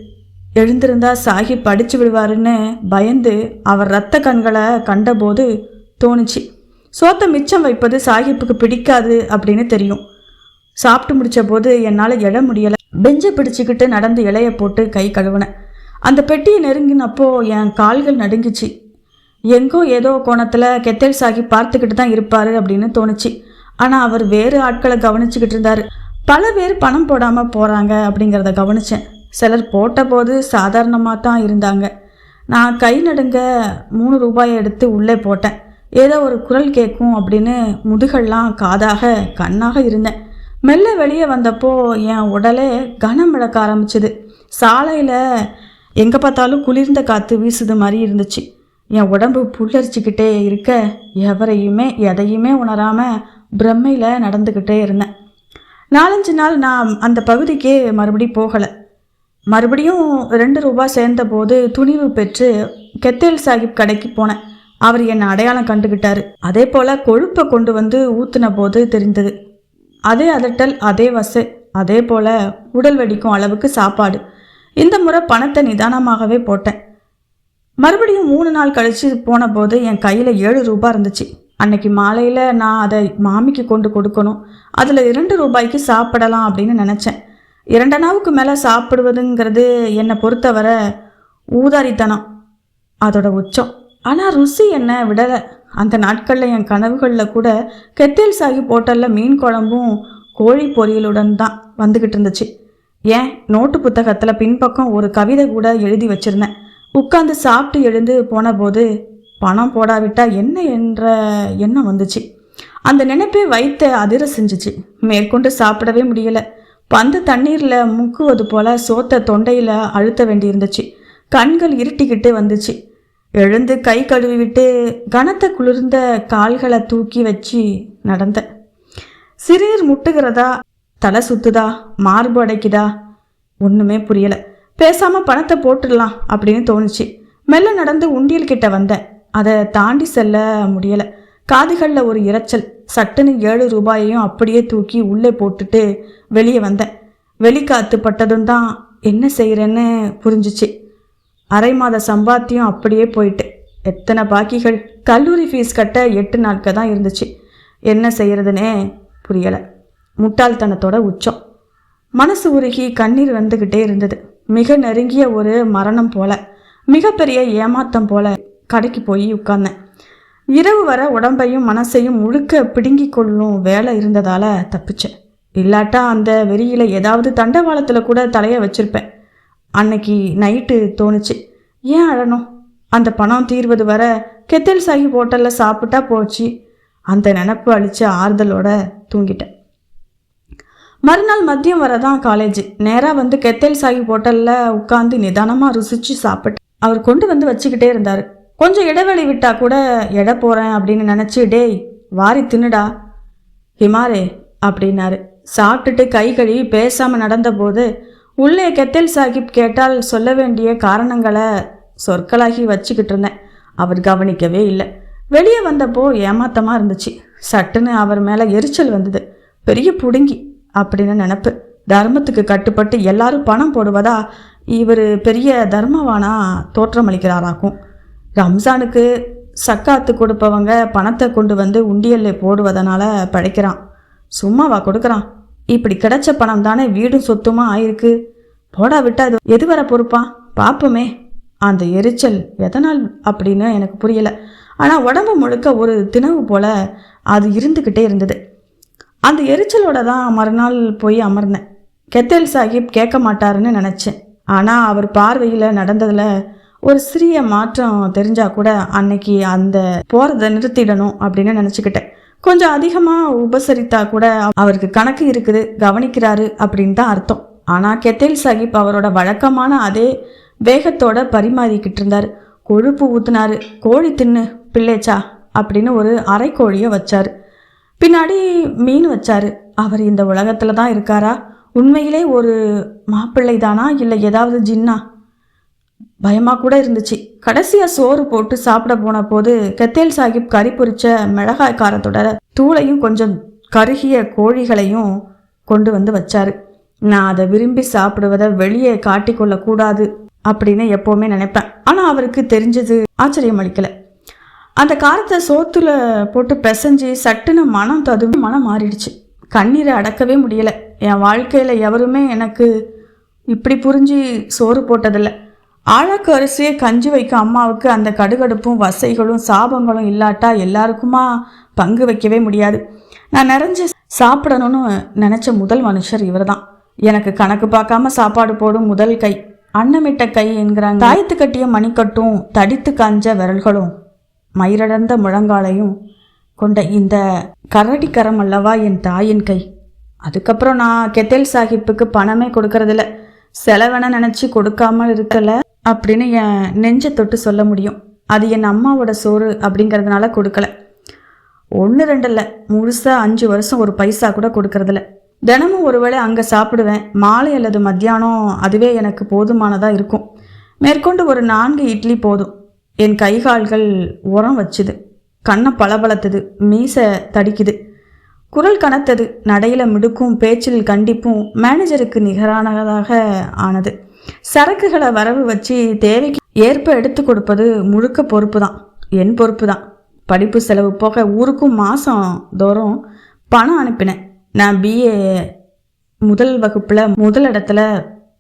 Speaker 1: எழுந்திருந்தா சாஹிப் அடிச்சு விடுவாருன்னு பயந்து அவர் இரத்த கண்களை கண்டபோது தோணுச்சு, சோத்தை மிச்சம் வைப்பது சாஹிப்புக்கு பிடிக்காது அப்படின்னு தெரியும். சாப்பிட்டு முடித்த போது என்னால் எழ முடியலை. பெஞ்சை பிடிச்சிக்கிட்டு நடந்து இலையை போட்டு கை கழுவினேன். அந்த பெட்டியை நெருங்கினப்போ என் கால்கள் நடுங்கிச்சு. எங்கோ ஏதோ கோணத்தில் கெத்தேல் சாஹிப் பார்த்துக்கிட்டு தான் இருப்பார் அப்படின்னு தோணுச்சு. ஆனால் அவர் வேறு ஆட்களை கவனிச்சுக்கிட்டு இருந்தார். பல பேர் பணம் போடாமல் போகிறாங்க அப்படிங்கிறத கவனித்தேன். சிலர் போட்ட போது சாதாரணமாக தான் இருந்தாங்க. நான் கை நடுங்க 3 ரூபாயை எடுத்து உள்ளே போட்டேன். ஏதோ ஒரு குரல் கேட்கும் அப்படின்னு முதுகெல்லாம் காதாக கண்ணாக இருந்தேன். மெல்ல வெளியே வந்தப்போ என் உடலே கனம் இழக்க ஆரம்பிச்சுது. சாலையில் எங்கே பார்த்தாலும் குளிர்ந்த காற்று வீசுது மாதிரி இருந்துச்சு. என் உடம்பு புல்லரிச்சிக்கிட்டே இருக்க எவரையுமே எதையுமே உணராமல் பிரம்மையில் நடந்துக்கிட்டே இருந்தேன். 4-5 நாள் நான் அந்த பகுதிக்கே மறுபடியும் போகலை. மறுபடியும் 2 ரூபாய் சேர்ந்தபோது துணிவு பெற்று கெத்தேல் சாஹிப் கடைக்கு போனேன். அவர் என்னை அடையாளம் கண்டுகிட்டாரு. அதே போல் கொழுப்பை கொண்டு வந்து ஊற்றின போது தெரிந்தது. அதே அதட்டல், அதே வசை, அதே போல் உடல் வெடிக்கும் அளவுக்கு சாப்பாடு. இந்த முறை பணத்தை நிதானமாகவே போட்டேன். மறுபடியும் 3 நாள் கழித்து போன போது என் கையில் 7 ரூபாய் இருந்துச்சு. அன்னைக்கு மாலையில் நான் அதை மாமிக்கு கொண்டு கொடுக்கணும். அதில் 2 ரூபாய்க்கு சாப்பிடலாம் அப்படின்னு நினச்சேன். 2 நாவுக்கு மேலே சாப்பிடுவதுங்கிறது என்னை பொறுத்தவரை ஊதாரித்தனம், அதோட உச்சம். ஆனால் ருசி என்ன விடலை. அந்த நாட்களில் என் கனவுகளில் கூட கெத்தேல் சாஹிப் ஹோட்டலில் மீன் குழம்பும் கோழி பொரியலுடன் தான் வந்துக்கிட்டு இருந்துச்சு. ஏன் நோட்டு புத்தகத்தில் பின்பக்கம் ஒரு கவிதை கூட எழுதி வச்சுருந்தேன். உட்காந்து சாப்பிட்டு எழுந்து போன போது பணம் போடாவிட்டா என்ன என்ற எண்ணம் வந்துச்சு. அந்த நினைப்பே வைத்த அதிர செஞ்சிச்சு. மேற்கொண்டு சாப்பிடவே முடியலை. பந்து தண்ணீரில் முக்குவது போல் சோத்தை தொண்டையில் அழுத்த வேண்டியிருந்துச்சு. கண்கள் இருட்டிக்கிட்டு வந்துச்சு. எழுந்து கை கழுவி விட்டு கனத்த குளிர்ந்த கால்களை தூக்கி வச்சு நடந்தேன். சிறுநீர் முட்டுகிறதா, தலை சுத்துதா, மார்பு அடைக்குதா, ஒன்றுமே புரியலை. பேசாமல் பணத்தை போட்டுடலாம் அப்படின்னு தோணுச்சு. மெல்ல நடந்து உண்டியல் கிட்ட வந்தேன். அதை தாண்டி செல்ல முடியலை. காதுகளில் ஒரு இரைச்சல். சட்டுன்னு 7 ரூபாயையும் அப்படியே தூக்கி உள்ளே போட்டுட்டு வெளியே வந்தேன். வெளிக்காத்து பட்டதும் தான் என்ன செய்கிறேன்னு புரிஞ்சிச்சு. அரை மாத சம்பாத்தியம் அப்படியே போயிட்டு. எத்தனை பாக்கிகள். கல்லூரி ஃபீஸ் கட்ட 8 நாட்கள் தான் இருந்துச்சு. என்ன செய்கிறதுனே புரியலை. முட்டாள்தனத்தோட உச்சம். மனசு உருகி கண்ணீர் வந்துக்கிட்டே இருந்தது. மிக நெருங்கிய ஒரு மரணம் போல, மிகப்பெரிய ஏமாத்தம் போல கடைக்கு போய் உட்கார்ந்தேன். இரவு வர உடம்பையும் மனசையும் முழுக்க பிடுங்கி கொள்ளும் வேலை இருந்ததால் தப்பிச்சேன். இல்லாட்டா அந்த வெறியில் ஏதாவது தண்டவாளத்தில் கூட தலையை வச்சிருப்பேன். அன்னைக்கு நைட்டு தோணுச்சு, ஏன் அழணும்? அந்த பணம் தீர்வது வர கெத்தேல் சாஹிப் ஹோட்டலில் சாப்பிட்டா போச்சு. அந்த நினப்பு அழிச்ச ஆறுதலோட தூங்கிட்டேன். மறுநாள் மதியம் வர தான் காலேஜ். நேராக வந்து கெத்தேல் சாஹிப் ஹோட்டலில் உட்காந்து நிதானமாக ருசிச்சு சாப்பிட்டேன். அவர் கொண்டு வந்து வச்சுக்கிட்டே இருந்தார். கொஞ்சம் இடைவெளி விட்டா கூட எடை போகிறேன் அப்படின்னு நினச்சி, டேய் வாரி தின்னுடா ஹிமாரே அப்படின்னாரு. சாப்பிட்டுட்டு கை கழுவி பேசாமல் நடந்தபோது உள்ளே கெத்தேல் சாஹிப் கேட்டால் சொல்ல வேண்டிய காரணங்களை சொற்களாகி வச்சுக்கிட்டு இருந்தேன். அவர் கவனிக்கவே இல்லை. வெளியே வந்தப்போ ஏமாத்தமாக இருந்துச்சு. சட்டுன்னு அவர் மேலே எரிச்சல் வந்தது. பெரிய புடுங்கி அப்படின்னு நினப்பு. தர்மத்துக்கு கட்டுப்பட்டு எல்லாரும் பணம் போடுவதா இவர் பெரிய தர்மவானா தோற்றமளிக்கிறாராக்கும். ரம்ஜானுக்கு சக்காத்து கொடுப்பவங்க பணத்தை கொண்டு வந்து உண்டியல்ல போடுவதனால பழைக்கிறான். சும்மாவா கொடுக்குறான்? இப்படி கிடைச்ச பணம் தானே வீடும் சொத்துமா ஆயிருக்கு. போடா விட்டா இது எது வர பொறுப்பான்? பார்ப்போமே. அந்த எரிச்சல் எதனால் அப்படின்னு எனக்கு புரியல. ஆனால் உடம்பு முழுக்க ஒரு திணவு போல அது இருந்துக்கிட்டே இருந்தது. அந்த எரிச்சலோட தான் மறுநாள் போய் அமர்ந்தேன். கெத்தேல் சாஹிப் கேட்க மாட்டாருன்னு நினச்சேன். ஆனால் அவர் பார்வையில் நடந்ததில் ஒரு சிறிய மாற்றம் தெரிஞ்சா கூட அன்னைக்கு அந்த போகிறத நிறுத்திடணும் அப்படின்னு நினச்சிக்கிட்டேன். கொஞ்சம் அதிகமாக உபசரித்தா கூட அவருக்கு கணக்கு இருக்குது, கவனிக்கிறாரு அப்படின்னு தான் அர்த்தம். ஆனால் கெத்தேல் சாஹிப் அவரோட வழக்கமான அதே வேகத்தோட பரிமாறிக்கிட்டு இருந்தார். கொழுப்பு ஊத்துனாரு. கோழி தின்னு பிள்ளைச்சா அப்படின்னு ஒரு அரைக்கோழியை வச்சாரு. பின்னாடி மீன் வச்சாரு. அவர் இந்த உலகத்துல தான் இருக்காரா? உண்மையிலே ஒரு மாப்பிள்ளை தானா இல்லை ஏதாவது ஜின்னா? பயமா கூட இருந்துச்சு. கடைசியா சோறு போட்டு சாப்பிட போன போது கெத்தேல் சாஹிப் கறி பொரிச்ச மிளகாய் காரத்தோட தூளையும் கொஞ்சம் கருகிய கோழிகளையும் கொண்டு வந்து வச்சாரு. நான் அதை விரும்பி சாப்பிடுவதை வெளியே காட்டிக்கொள்ள கூடாது அப்படின்னு எப்போவுமே நினைப்பேன். ஆனால் அவருக்கு தெரிஞ்சது ஆச்சரியம் அளிக்கல. அந்த காரத்தை சோத்துல போட்டு பிசைஞ்சு சட்டுன்னு மனம் ததும்பி மனம் மாறிடுச்சு. கண்ணீரை அடக்கவே முடியலை. என் வாழ்க்கையில் எவருமே எனக்கு இப்படி புரிஞ்சு சோறு போட்டதில்லை. ஆழக்கு அரிசியை கஞ்சி வைக்க அம்மாவுக்கு அந்த கடுகடுப்பும் வசைகளும் சாபங்களும் இல்லாட்டா எல்லாருக்குமா பங்கு வைக்கவே முடியாது. நான் நிறைஞ்சு சாப்பிடணும்னு நினச்ச முதல் மனுஷர் இவர் தான். எனக்கு கணக்கு பார்க்காம சாப்பாடு போடும் முதல் கை. அன்னமிட்ட கை என்கிறாங்க. தாயத்து கட்டிய மணிக்கட்டும் தடித்து காஞ்ச விரல்களும் மயிரடர்ந்த முழங்காலையும் கொண்ட இந்த கரடிக்கரம் அல்லவா என் தாயின் கை. அதுக்கப்புறம் நான் கெத்தேல் சாஹிப்புக்கு பணமே கொடுக்கறதில்ல. செலவென நினச்சி கொடுக்காமல் இருக்கல அப்படின்னு என் நெஞ்சை தொட்டு சொல்ல முடியும். அது என் அம்மாவோட சோறு அப்படிங்கிறதுனால கொடுக்கல. 1-2 இல்லை, முழுசாக 5 வருஷம் ஒரு பைசா கூட கொடுக்கறதில்ல. தினமும் ஒருவேளை அங்கே சாப்பிடுவேன். மாலை அல்லது மத்தியானம் அதுவே எனக்கு போதுமானதாக இருக்கும். மேற்கொண்டு ஒரு 4 இட்லி போதும். என் கைகால்கள் உரம் வச்சுது. கண்ணை பளபளத்துது. மீசை தடிக்குது. குரல் கனத்தது. நடையில் மிடுக்கும் பேச்சில் கண்டிப்பும் மேனேஜருக்கு நிகரானதாக ஆனது. சரக்குகளை வரவு வச்சு தேவைக்கு ஏற்ப எடுத்து கொடுப்பது முழுக்க பொறுப்பு தான், என் பொறுப்பு தான். படிப்பு செலவு போக ஊருக்கும் மாதம் தோறும் பணம் அனுப்பினேன். நான் பிஏ முதல் வகுப்பில் முதல் இடத்துல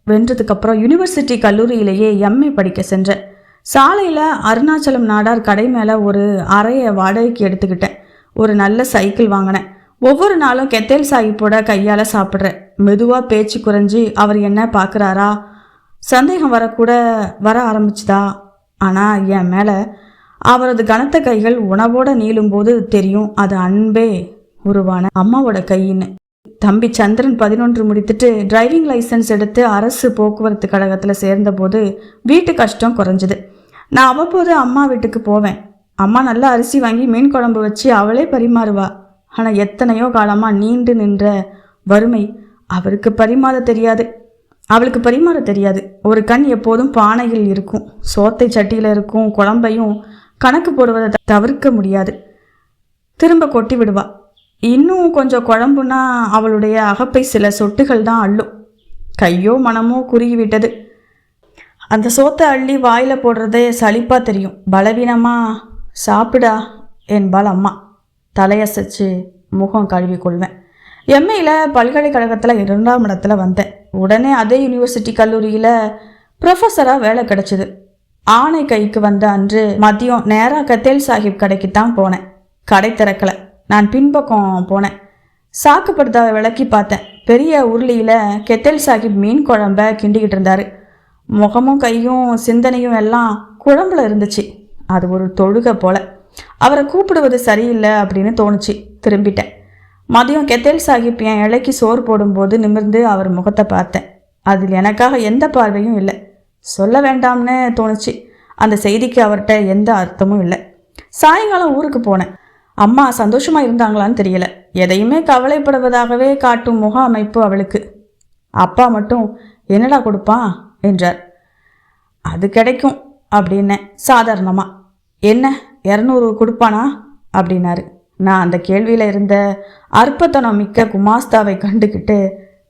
Speaker 1: வென்றதுக்கப்புறம் யூனிவர்சிட்டி கல்லூரியிலேயே எம்ஏ படிக்க சென்றேன். சாலையில் அருணாச்சலம் நாடார் கடை மேலே ஒரு அறையை வாடகைக்கு எடுத்துக்கிட்டேன். ஒரு நல்ல சைக்கிள் வாங்கினேன். ஒவ்வொரு நாளும் கெத்தேல் சாஹிப்போட கையால் சாப்பிட்றேன். மெதுவாக பேச்சு குறைஞ்சி அவர் என்ன பார்க்குறாரா சந்தேகம் வர ஆரம்பிச்சுதா. ஆனால் என் மேலே அவரது கனத்த கைகள் உணவோடு நீளும்போது தெரியும் அது அன்பே உருவான அம்மாவோட கையின்னு. தம்பி சந்திரன் 11 முடித்துட்டு டிரைவிங் லைசன்ஸ் எடுத்து அரசு போக்குவரத்து கழகத்தில் சேர்ந்தபோது வீட்டு கஷ்டம் குறைஞ்சிது. நான் அவ்வப்போது அம்மா வீட்டுக்கு போவேன். அம்மா நல்லா அரிசி வாங்கி மீன் குழம்பு வச்சு அவளே பரிமாறுவா. ஆனால் எத்தனையோ காலமாக நீண்டு நின்ற வறுமை அவளுக்கு பரிமாற தெரியாது. ஒரு கண் எப்போதும் பானையில் இருக்கும். சோத்தை சட்டியில் இருக்கும் குழம்பையும் கணக்கு போடுவதை தவிர்க்க முடியாது. திரும்ப கொட்டி விடுவா. இன்னும் கொஞ்சம் குழம்புனா அவளுடைய அகப்பை சில சொட்டுகள் தான் அள்ளும். கையோ மனமோ குறுகி விட்டது. அந்த சோத்தை அள்ளி வாயில் போடுறதே சலிப்பாக தெரியும். பலவீனமாக சாப்பிடா என்பாள் அம்மா. தலையசைச்சு முகம் கழுவி கொள்வேன். எம்ஏயில் பல்கலைக்கழகத்தில் 2ஆம் இடத்துல வந்தேன். உடனே அதே யூனிவர்சிட்டி கல்லூரியில் ப்ரொஃபஸராக வேலை கிடச்சிது. ஆணை கைக்கு வந்த அன்று மதியம் நேராக கெத்தேல் சாஹிப் கடைக்கு தான் போனேன். கடை திறக்கலை. நான் பின்பக்கம் போனேன். சாக்குப்படுத்த விளக்கி பார்த்தேன். பெரிய உருளியில் கெத்தேல் சாஹிப் மீன் குழம்ப கிண்டிக்கிட்டு இருந்தார். முகமும் கையும் சிந்தனையும் எல்லாம் குழம்புல இருந்துச்சு. அது ஒரு தொழுகை போல. அவரை கூப்பிடுவது சரியில்லை அப்படின்னு தோணுச்சு. திரும்பிட்டேன். மதியம் கெத்தேல் சாஹிப் என் இலைக்கு சோறு போடும்போது நிமிர்ந்து அவர் முகத்தை பார்த்தேன். அதில் எனக்காக எந்த பார்வையும் இல்லை. சொல்ல வேண்டாம்னு தோணுச்சு. அந்த செய்திக்கு அவர்கிட்ட எந்த அர்த்தமும் இல்லை. சாயங்காலம் ஊருக்கு போனேன். அம்மா சந்தோஷமாக இருந்தாங்களான்னு தெரியல. எதையுமே கவலைப்படுவதாகவே காட்டும் முக அமைப்பு அவளுக்கு. அப்பா மட்டும் என்னடா கொடுப்பான் என்றார். அது கிடைக்கும் அப்படின்னேன் சாதாரணமாக. என்ன 200 கொடுப்பானா அப்படின்னாரு. நான் அந்த கேள்வியில் இருந்த அற்பத்தனம் மிக்க குமாஸ்தாவை கண்டுக்கிட்டு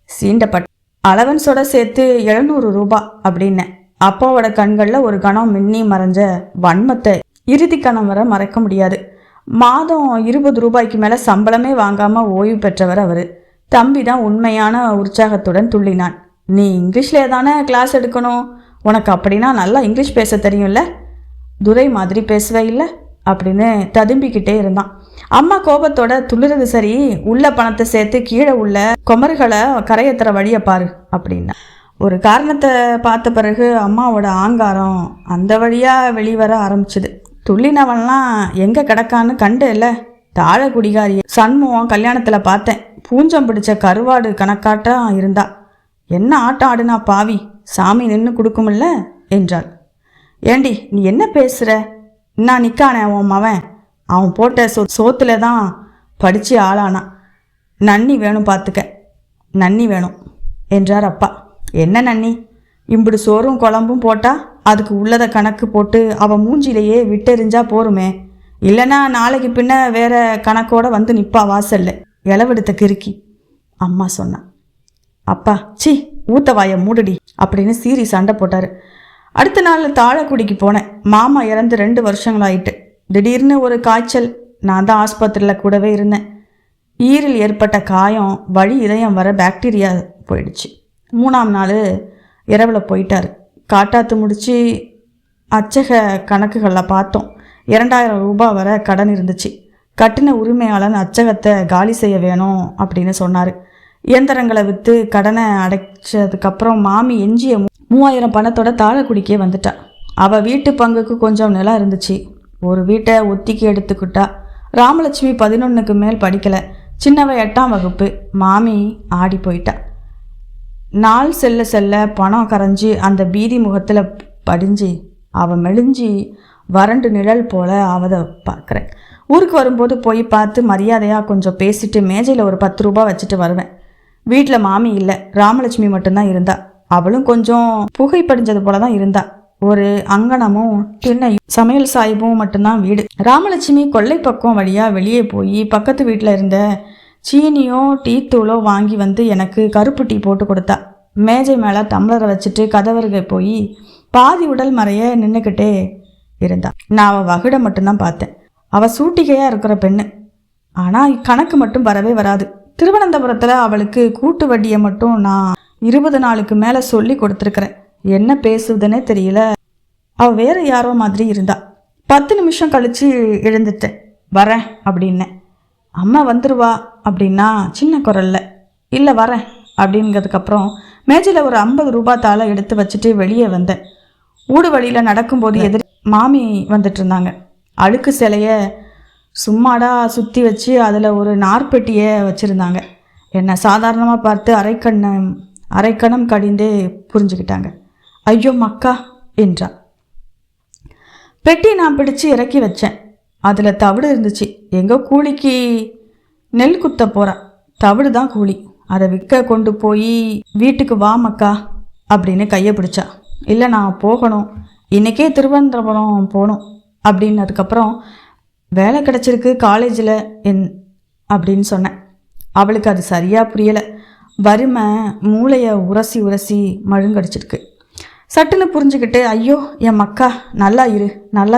Speaker 1: சீண்டப்பட்ட. அலவன்ஸோட சேர்த்து 700 ரூபா அப்படின்னேன். அப்பாவோட கண்களில் ஒரு கணம் மின்னி மறைஞ்ச வன்மத்தை இறுதி கணம் வர மறைக்க முடியாது. மாதம் 20 ரூபாய்க்கு மேலே சம்பளமே வாங்காமல் ஓய்வு பெற்றவர் அவர். தம்பி தான் உண்மையான உற்சாகத்துடன் துள்ளினான். நீ இங்கிலீஷ்லே தானே கிளாஸ் எடுக்கணும், உனக்கு அப்படின்னா நல்லா இங்கிலீஷ் பேச தெரியும்ல, துரை மாதிரி பேசுவே இல்லை அப்படின்னு ததும்பிக்கிட்டே இருந்தான். அம்மா கோபத்தோட துள்ளுறது சரி, உள்ள பணத்தை சேர்த்து கீழே உள்ள குமர்களை கரையேற்றுற வழியை பாரு அப்படின்னா. ஒரு காரணத்தை பார்த்த பிறகு அம்மாவோட ஆங்காரம் அந்த வழியாக வெளிவர ஆரம்பிச்சுது. துள்ளினவன்லாம் எங்கே கிடக்கான்னு கண்டு இல்லை, தாழ குடிகாரி சண்முகம் கல்யாணத்தில் பார்த்தேன், பூஞ்சம் பிடிச்ச கருவாடு கணக்காட்டா இருந்தா. என்ன ஆட்டம் ஆடுனா பாவி, சாமி நின்று கொடுக்குமில்ல என்றாள். ஏண்டி நீ என்ன பேசுகிற, நான் நிற்கானே உன் மவன், அவன் போட்ட சோத்துல தான் படித்து ஆளானான். நன்னி வேணும் பார்த்துக்க, நன்னி வேணும் என்றார் அப்பா. என்ன நன்னி, இம்புடு சோறும் குழம்பும் போட்டால் அதுக்கு உள்ளதை கணக்கு போட்டு அவன் மூஞ்சிலேயே விட்டெறிஞ்சா போருமே, இல்லைன்னா நாளைக்கு பின்ன வேற கணக்கோட வந்து நிற்பா வாசல்ல, இளவெடுத்த கிறுக்கி அம்மா சொன்னான். அப்பா சி ஊத்த வாயை மூடுடி அப்படின்னு சீரி சண்டை போட்டார். அடுத்த நாள் தாழக்குடிக்கு போனேன். மாமா இறந்து 2 வருஷங்களாயிட்டு. திடீர்னு ஒரு காய்ச்சல். நான் தான் ஆஸ்பத்திரியில் கூடவே இருந்தேன். ஈரில் ஏற்பட்ட காயம் வழி இதயம் வர பாக்டீரியா போயிடுச்சு. 3ஆம் நாள் இரவில் போயிட்டார். காட்டாத்து முடித்து அச்சக கணக்குகளில் பார்த்தோம், 2000 ரூபாய் வர கடன் இருந்துச்சு. கட்டின உரிமையாளன் அச்சகத்தை காலி செய்ய வேணும் அப்படின்னு சொன்னார். இயந்திரங்களை விற்று கடனை அடைச்சதுக்கப்புறம் மாமி எஞ்சிய 3000 பணத்தோட தாழக்குடிக்கே வந்துட்டா. அவள் வீட்டு பங்குக்கு கொஞ்சம் நிலம் இருந்துச்சு, ஒரு வீட்டை ஒத்திக்கி எடுத்துக்கிட்டா. ராமலட்சுமி 11க்கு மேல் படிக்கலை, சின்னவ 8ஆம் வகுப்பு. மாமி ஆடி போயிட்டா. நாள் செல்ல செல்ல பணம் கரைஞ்சி அந்த பீதி முகத்தில் படிஞ்சு அவள் மெலிஞ்சி வறண்டு நிழல் போல அவதை பார்க்குறேன். ஊருக்கு வரும்போது போய் பார்த்து மரியாதையாக கொஞ்சம் பேசிட்டு மேஜையில் ஒரு 10 ரூபாய் வச்சுட்டு வருவேன். வீட்டில் மாமி இல்லை, ராமலட்சுமி மட்டும்தான் இருந்தா. அவளும் கொஞ்சம் புகை படிஞ்சது போல தான் இருந்தா. ஒரு அங்கனமும் திண்ணையும் சமையல் சாய்பும் மட்டும்தான் வீடு. ராமலட்சுமி கொல்லை பக்கம் வழியாக வெளியே போய் பக்கத்து வீட்டில் இருந்த சீனியோ டீ தூளோ வாங்கி வந்து எனக்கு கருப்பு டீ போட்டு கொடுத்தா. மேஜை மேலே டம்ளரை வச்சுட்டு கதவருகை போய் பாதி உடல் மறைய நின்றுக்கிட்டே இருந்தா. நான் அவள் வகுட மட்டும்தான் பார்த்தேன். அவள் சூட்டிகையாக இருக்கிற பெண்ணு, ஆனால் கணக்கு மட்டும் வரவே வராது. திருவனந்தபுரத்தில் அவளுக்கு கூட்டு வட்டியை மட்டும் நான் 20 நாளுக்கு மேலே சொல்லி கொடுத்துருக்குறேன். என்ன பேசுவதுன்னே தெரியல. அவள் வேறு யாரோ மாதிரி இருந்தா. 10 நிமிஷம் கழித்து எழுந்துட்டேன். வரேன் அப்படின்னேன். அம்மா வந்துருவா அப்படின்னா சின்ன குரல்ல, இல்லை வரேன் அப்படிங்கிறதுக்கப்புறம் மேஜையில் ஒரு 50 ரூபாய் தாளை எடுத்து வச்சுட்டு வெளியே வந்தேன். ஊடு வழியில் நடக்கும்போது எதிர் மாமி வந்துட்டு இருந்தாங்க. அழுக்கு சிலையை சும்மாடா சுற்றி வச்சு அதில் ஒரு நார்பெட்டியை வச்சுருந்தாங்க. என்னை சாதாரணமாக பார்த்து அரைக்கணம் கடிந்து புரிஞ்சுக்கிட்டாங்க. ஐயோ மக்கா என்றா. பெட்டி நான் பிடிச்சு இறக்கி வச்சேன். அதில் தவிடு இருந்துச்சு. எங்கோ கூலிக்கு நெல் குத்த போகிறா, தவிடு தான் கூலி, அதை விற்க கொண்டு போய் வீட்டுக்கு வா மக்கா அப்படின்னு கையை பிடிச்சா. இல்லை நான் போகணும், இன்றைக்கே திருவனந்தபுரம் போகணும் அப்படின்னதுக்கப்புறம் வேலை கிடச்சிருக்கு காலேஜில் அப்படின்னு சொன்னேன். அவளுக்கு அது சரியாக புரியலை. வறுமை மூளையை உரசி உரசி மழுங்கடிச்சிருக்கு. சட்டுன்னு புரிஞ்சுக்கிட்டு ஐயோ என் மக்கா நல்லா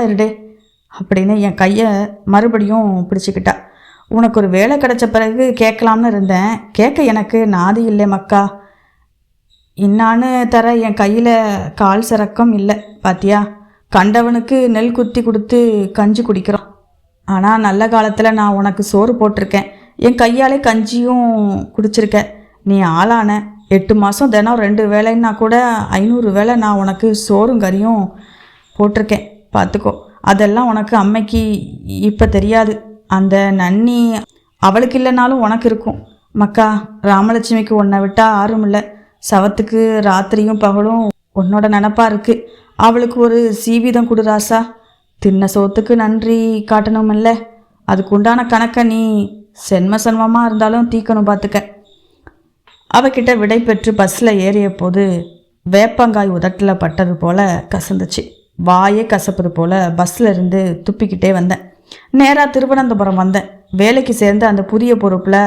Speaker 1: இருடே அப்படின்னு என் கையை மறுபடியும் பிடிச்சிக்கிட்டா. உனக்கு ஒரு வேலை கிடைச்ச பிறகு கேட்கலாம்னு இருந்தேன், கேட்க எனக்கு நாதி இல்லை மக்கா. இன்னான்னு தர என் கையில் கால் சிறக்கம் இல்லை பாத்தியா. கண்டவனுக்கு நெல் குத்தி கொடுத்து கஞ்சி குடிக்கிறோம். ஆனால் நல்ல காலத்தில் நான் உனக்கு சோறு போட்டிருக்கேன், என் கையாலே கஞ்சியும் குடிச்சிருக்கேன். நீ ஆளான 8 மாதம் தினம் 2 வேலைன்னா கூட 500 வேளை நான் உனக்கு சோறும் கறியும் போட்டிருக்கேன் பார்த்துக்கோ. அதெல்லாம் உனக்கு அம்மைக்கு இப்போ தெரியாது. அந்த நன்னி அவளுக்கு இல்லைனாலும் உனக்கு இருக்கும் மக்கா. ராமலட்சுமிக்கு உன்னை விட்டால் யாரும் இல்லை. சவத்துக்கு ராத்திரியும் பகலும் உன்னோட நினப்பா இருக்கு. அவளுக்கு ஒரு சீவிதம் கொடு ராசா. தின்ன சோத்துக்கு நன்றி காட்டணுமில்ல, அதுக்கு உண்டான கணக்கை நீ சென்மமாக இருந்தாலும் தீக்கணும் பார்த்துக்க. அவகிட்ட விடை பெற்று பஸ்ஸில் ஏறிய போது வேப்பங்காய் உதட்டில் பட்டது போல கசந்துச்சு. வாயே கசப்பது போல பஸ்ஸில் இருந்து துப்பிக்கிட்டே வந்தேன். நேராக திருவனந்தபுரம் வந்தேன். வேலைக்கு சேர்ந்து அந்த புதிய பொறுப்பில்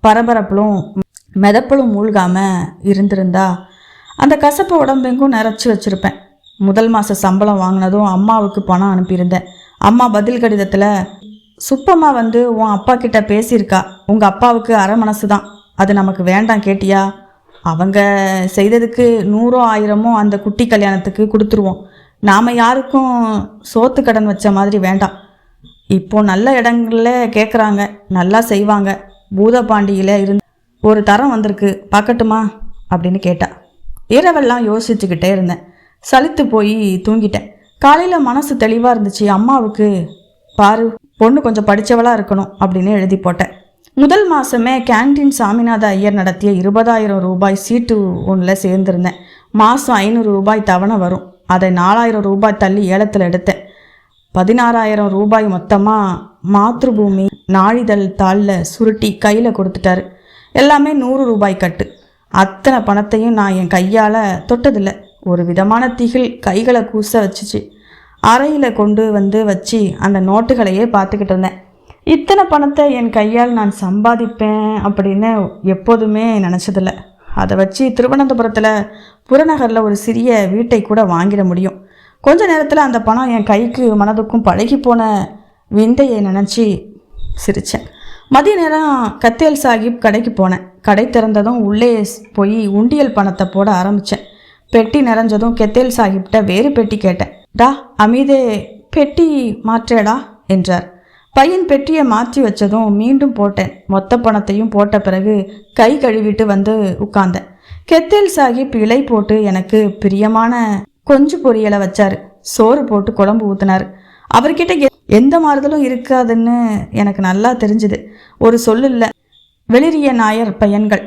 Speaker 1: பரபரப்பிலும் மிதப்பலும் மூழ்காமல் இருந்திருந்தா அந்த கசப்பு உடம்பெங்கும் நிறச்சி வச்சுருப்பேன். முதல் மாத சம்பளம் வாங்கினதும் அம்மாவுக்கு பணம் அனுப்பியிருந்தேன். அம்மா பதில் கடிதத்தில், சுப்பம்மா வந்து உன் அப்பா கிட்ட பேசியிருக்கா, உங்கள் அப்பாவுக்கு அரை மனசு தான், அது நமக்கு வேண்டாம் கேட்டியா, அவங்க செய்ததுக்கு 100 1000 அந்த குட்டி கல்யாணத்துக்கு கொடுத்துருவோம், நாம் யாருக்கும் சோத்து கடன் வச்ச மாதிரி வேண்டாம், இப்போது நல்ல இடங்களில் கேட்குறாங்க, நல்லா செய்வாங்க, பூதபாண்டியில் இருந்து ஒரு தரம் வந்திருக்கு, பார்க்கட்டுமா அப்படின்னு கேட்டா. இரவெல்லாம் யோசிச்சுக்கிட்டே இருந்தேன். சலித்து போய் தூங்கிட்டேன். காலையில் மனசு தெளிவாக இருந்துச்சு. அம்மாவுக்கு, பாரு பொண்ணு கொஞ்சம் படித்தவளாக இருக்கணும் அப்படின்னு எழுதி போட்டேன். முதல் மாதமே கேன்டீன் சாமிநாத ஐயர் நடத்திய 20,000 ரூபாய் சீட்டு ஒன்றில் சேர்ந்துருந்தேன். மாதம் 500 ரூபாய் தவணை வரும். அதை 4000 ரூபாய் தள்ளி ஏலத்தில் எடுத்தேன். 16,000 ரூபாய் மொத்தமாக மாத்ருபூமி நாளிதழ் தாளில் சுருட்டி கையில் கொடுத்துட்டாரு. எல்லாமே 100 ரூபாய் கட்டு. அத்தனை பணத்தையும் நான் என் கையால் தொட்டதில்லை. ஒரு விதமான திகில் கைகளை கூச வச்சுச்சு. அறையில் கொண்டு வந்து வச்சு அந்த நோட்டுகளையே பார்த்துக்கிட்டு இருந்தேன். இத்தனை பணத்தை என் கையால் நான் சம்பாதிப்பேன் அப்படின்னு எப்போதுமே நினச்சதில்லை. அதை வச்சு திருவனந்தபுரத்தில் புறநகரில் ஒரு சிறிய வீட்டை கூட வாங்கிட முடியும். கொஞ்ச நேரத்தில் அந்த பணம் என் கைக்கு மனதுக்கும் பழகி போன விந்தையை நினச்சி சிரித்தேன். மதிய நேரம் கத்தேல் சாஹிப் கடைக்கு போனேன். கடை திறந்ததும் உள்ளே போய் உண்டியல் பணத்தை போட ஆரம்பித்தேன். பெட்டி நிறைஞ்சதும் கெத்தேல் சாஹிப்கிட்ட வேறு பெட்டி கேட்டேன். டா அமீதே, பெட்டி மாற்றேடா என்றார். பையன் பெட்டியை மாற்றி வச்சதும் மீண்டும் போட்டேன். மொத்த பணத்தையும் போட்ட பிறகு கை கழுவிட்டு வந்து உட்கார்ந்தேன். கெத்தேல் சாஹிப் இலை போட்டு எனக்கு பிரியமான கொஞ்சு பொரியலை வச்சார். சோறு போட்டு குழம்பு ஊற்றினார். அவர்கிட்ட எந்த மாறுதலும் இருக்காதுன்னு எனக்கு நல்லா தெரிஞ்சுது. ஒரு சொல்லில்லை, வெளிரிய நாயர் பையன்கள்,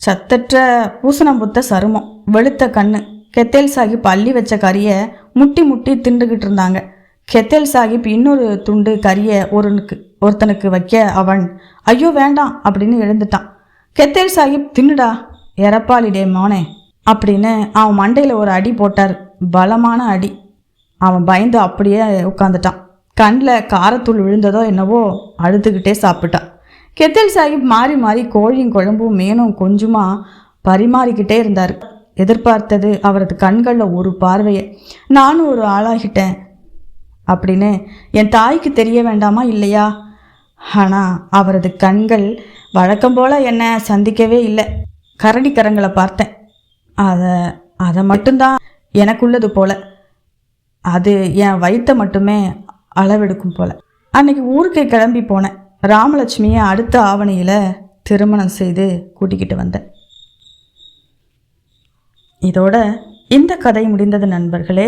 Speaker 1: சத்தற்ற பூசணம் புத்த சருமம், வெளுத்த கண்ணு. கெத்தேல் சாஹிப் அள்ளி வச்ச கறியை முட்டி முட்டி திண்டுகிட்டு இருந்தாங்க. கெத்தேல் சாஹிப் இன்னொரு துண்டு கறியை ஒருத்தனுக்கு வைக்க அவன் ஐயோ வேண்டாம் அப்படின்னு எழுந்துட்டான். கெத்தேல் சாஹிப், தின்னுடா எரப்பாளிடே மோனே அப்படின்னு அவன் மண்டையில் ஒரு அடி போட்டார். பலமான அடி. அவன் பயந்து அப்படியே உட்காந்துட்டான். கண்ணில் காரத்தூள் விழுந்ததோ என்னவோ அழுதுகிட்டே சாப்பிட்டான். கெத்தேல் சாஹிப் மாறி மாறி கோழியும் குழம்பும் மீனும் கொஞ்சமாக பரிமாறிக்கிட்டே இருந்தார். எதிர்பார்த்தது அவரது கண்களில் ஒரு பார்வையை. நானும் ஒரு ஆளாகிட்டேன் அப்படின்னு என் தாய்க்கு தெரிய வேண்டாமா இல்லையா? ஆனால் அவரது கண்கள் வழக்கம் போல் என்னை சந்திக்கவே இல்லை. கரடிக்கரங்களை பார்த்தேன். அதை மட்டும்தான் எனக்குள்ளது போல. அது என் வயிற்றை மட்டுமே அளவெடுக்கும் போல. அன்னைக்கு ஊருக்கு கிளம்பி போனேன். ராமலட்சுமியை அடுத்த ஆவணியில் திருமணம் செய்து கூட்டிக்கிட்டு வந்தேன். இதோட இந்த கதை முடிந்தது நண்பர்களே.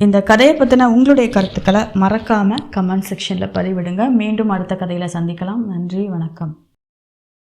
Speaker 1: இந்த கதையை பற்றின உங்களுடைய கருத்துக்களை மறக்காமல் கமெண்ட் செக்ஷனில் பதிவிடுங்க. மீண்டும் அடுத்த கதையில் சந்திக்கலாம். நன்றி, வணக்கம்.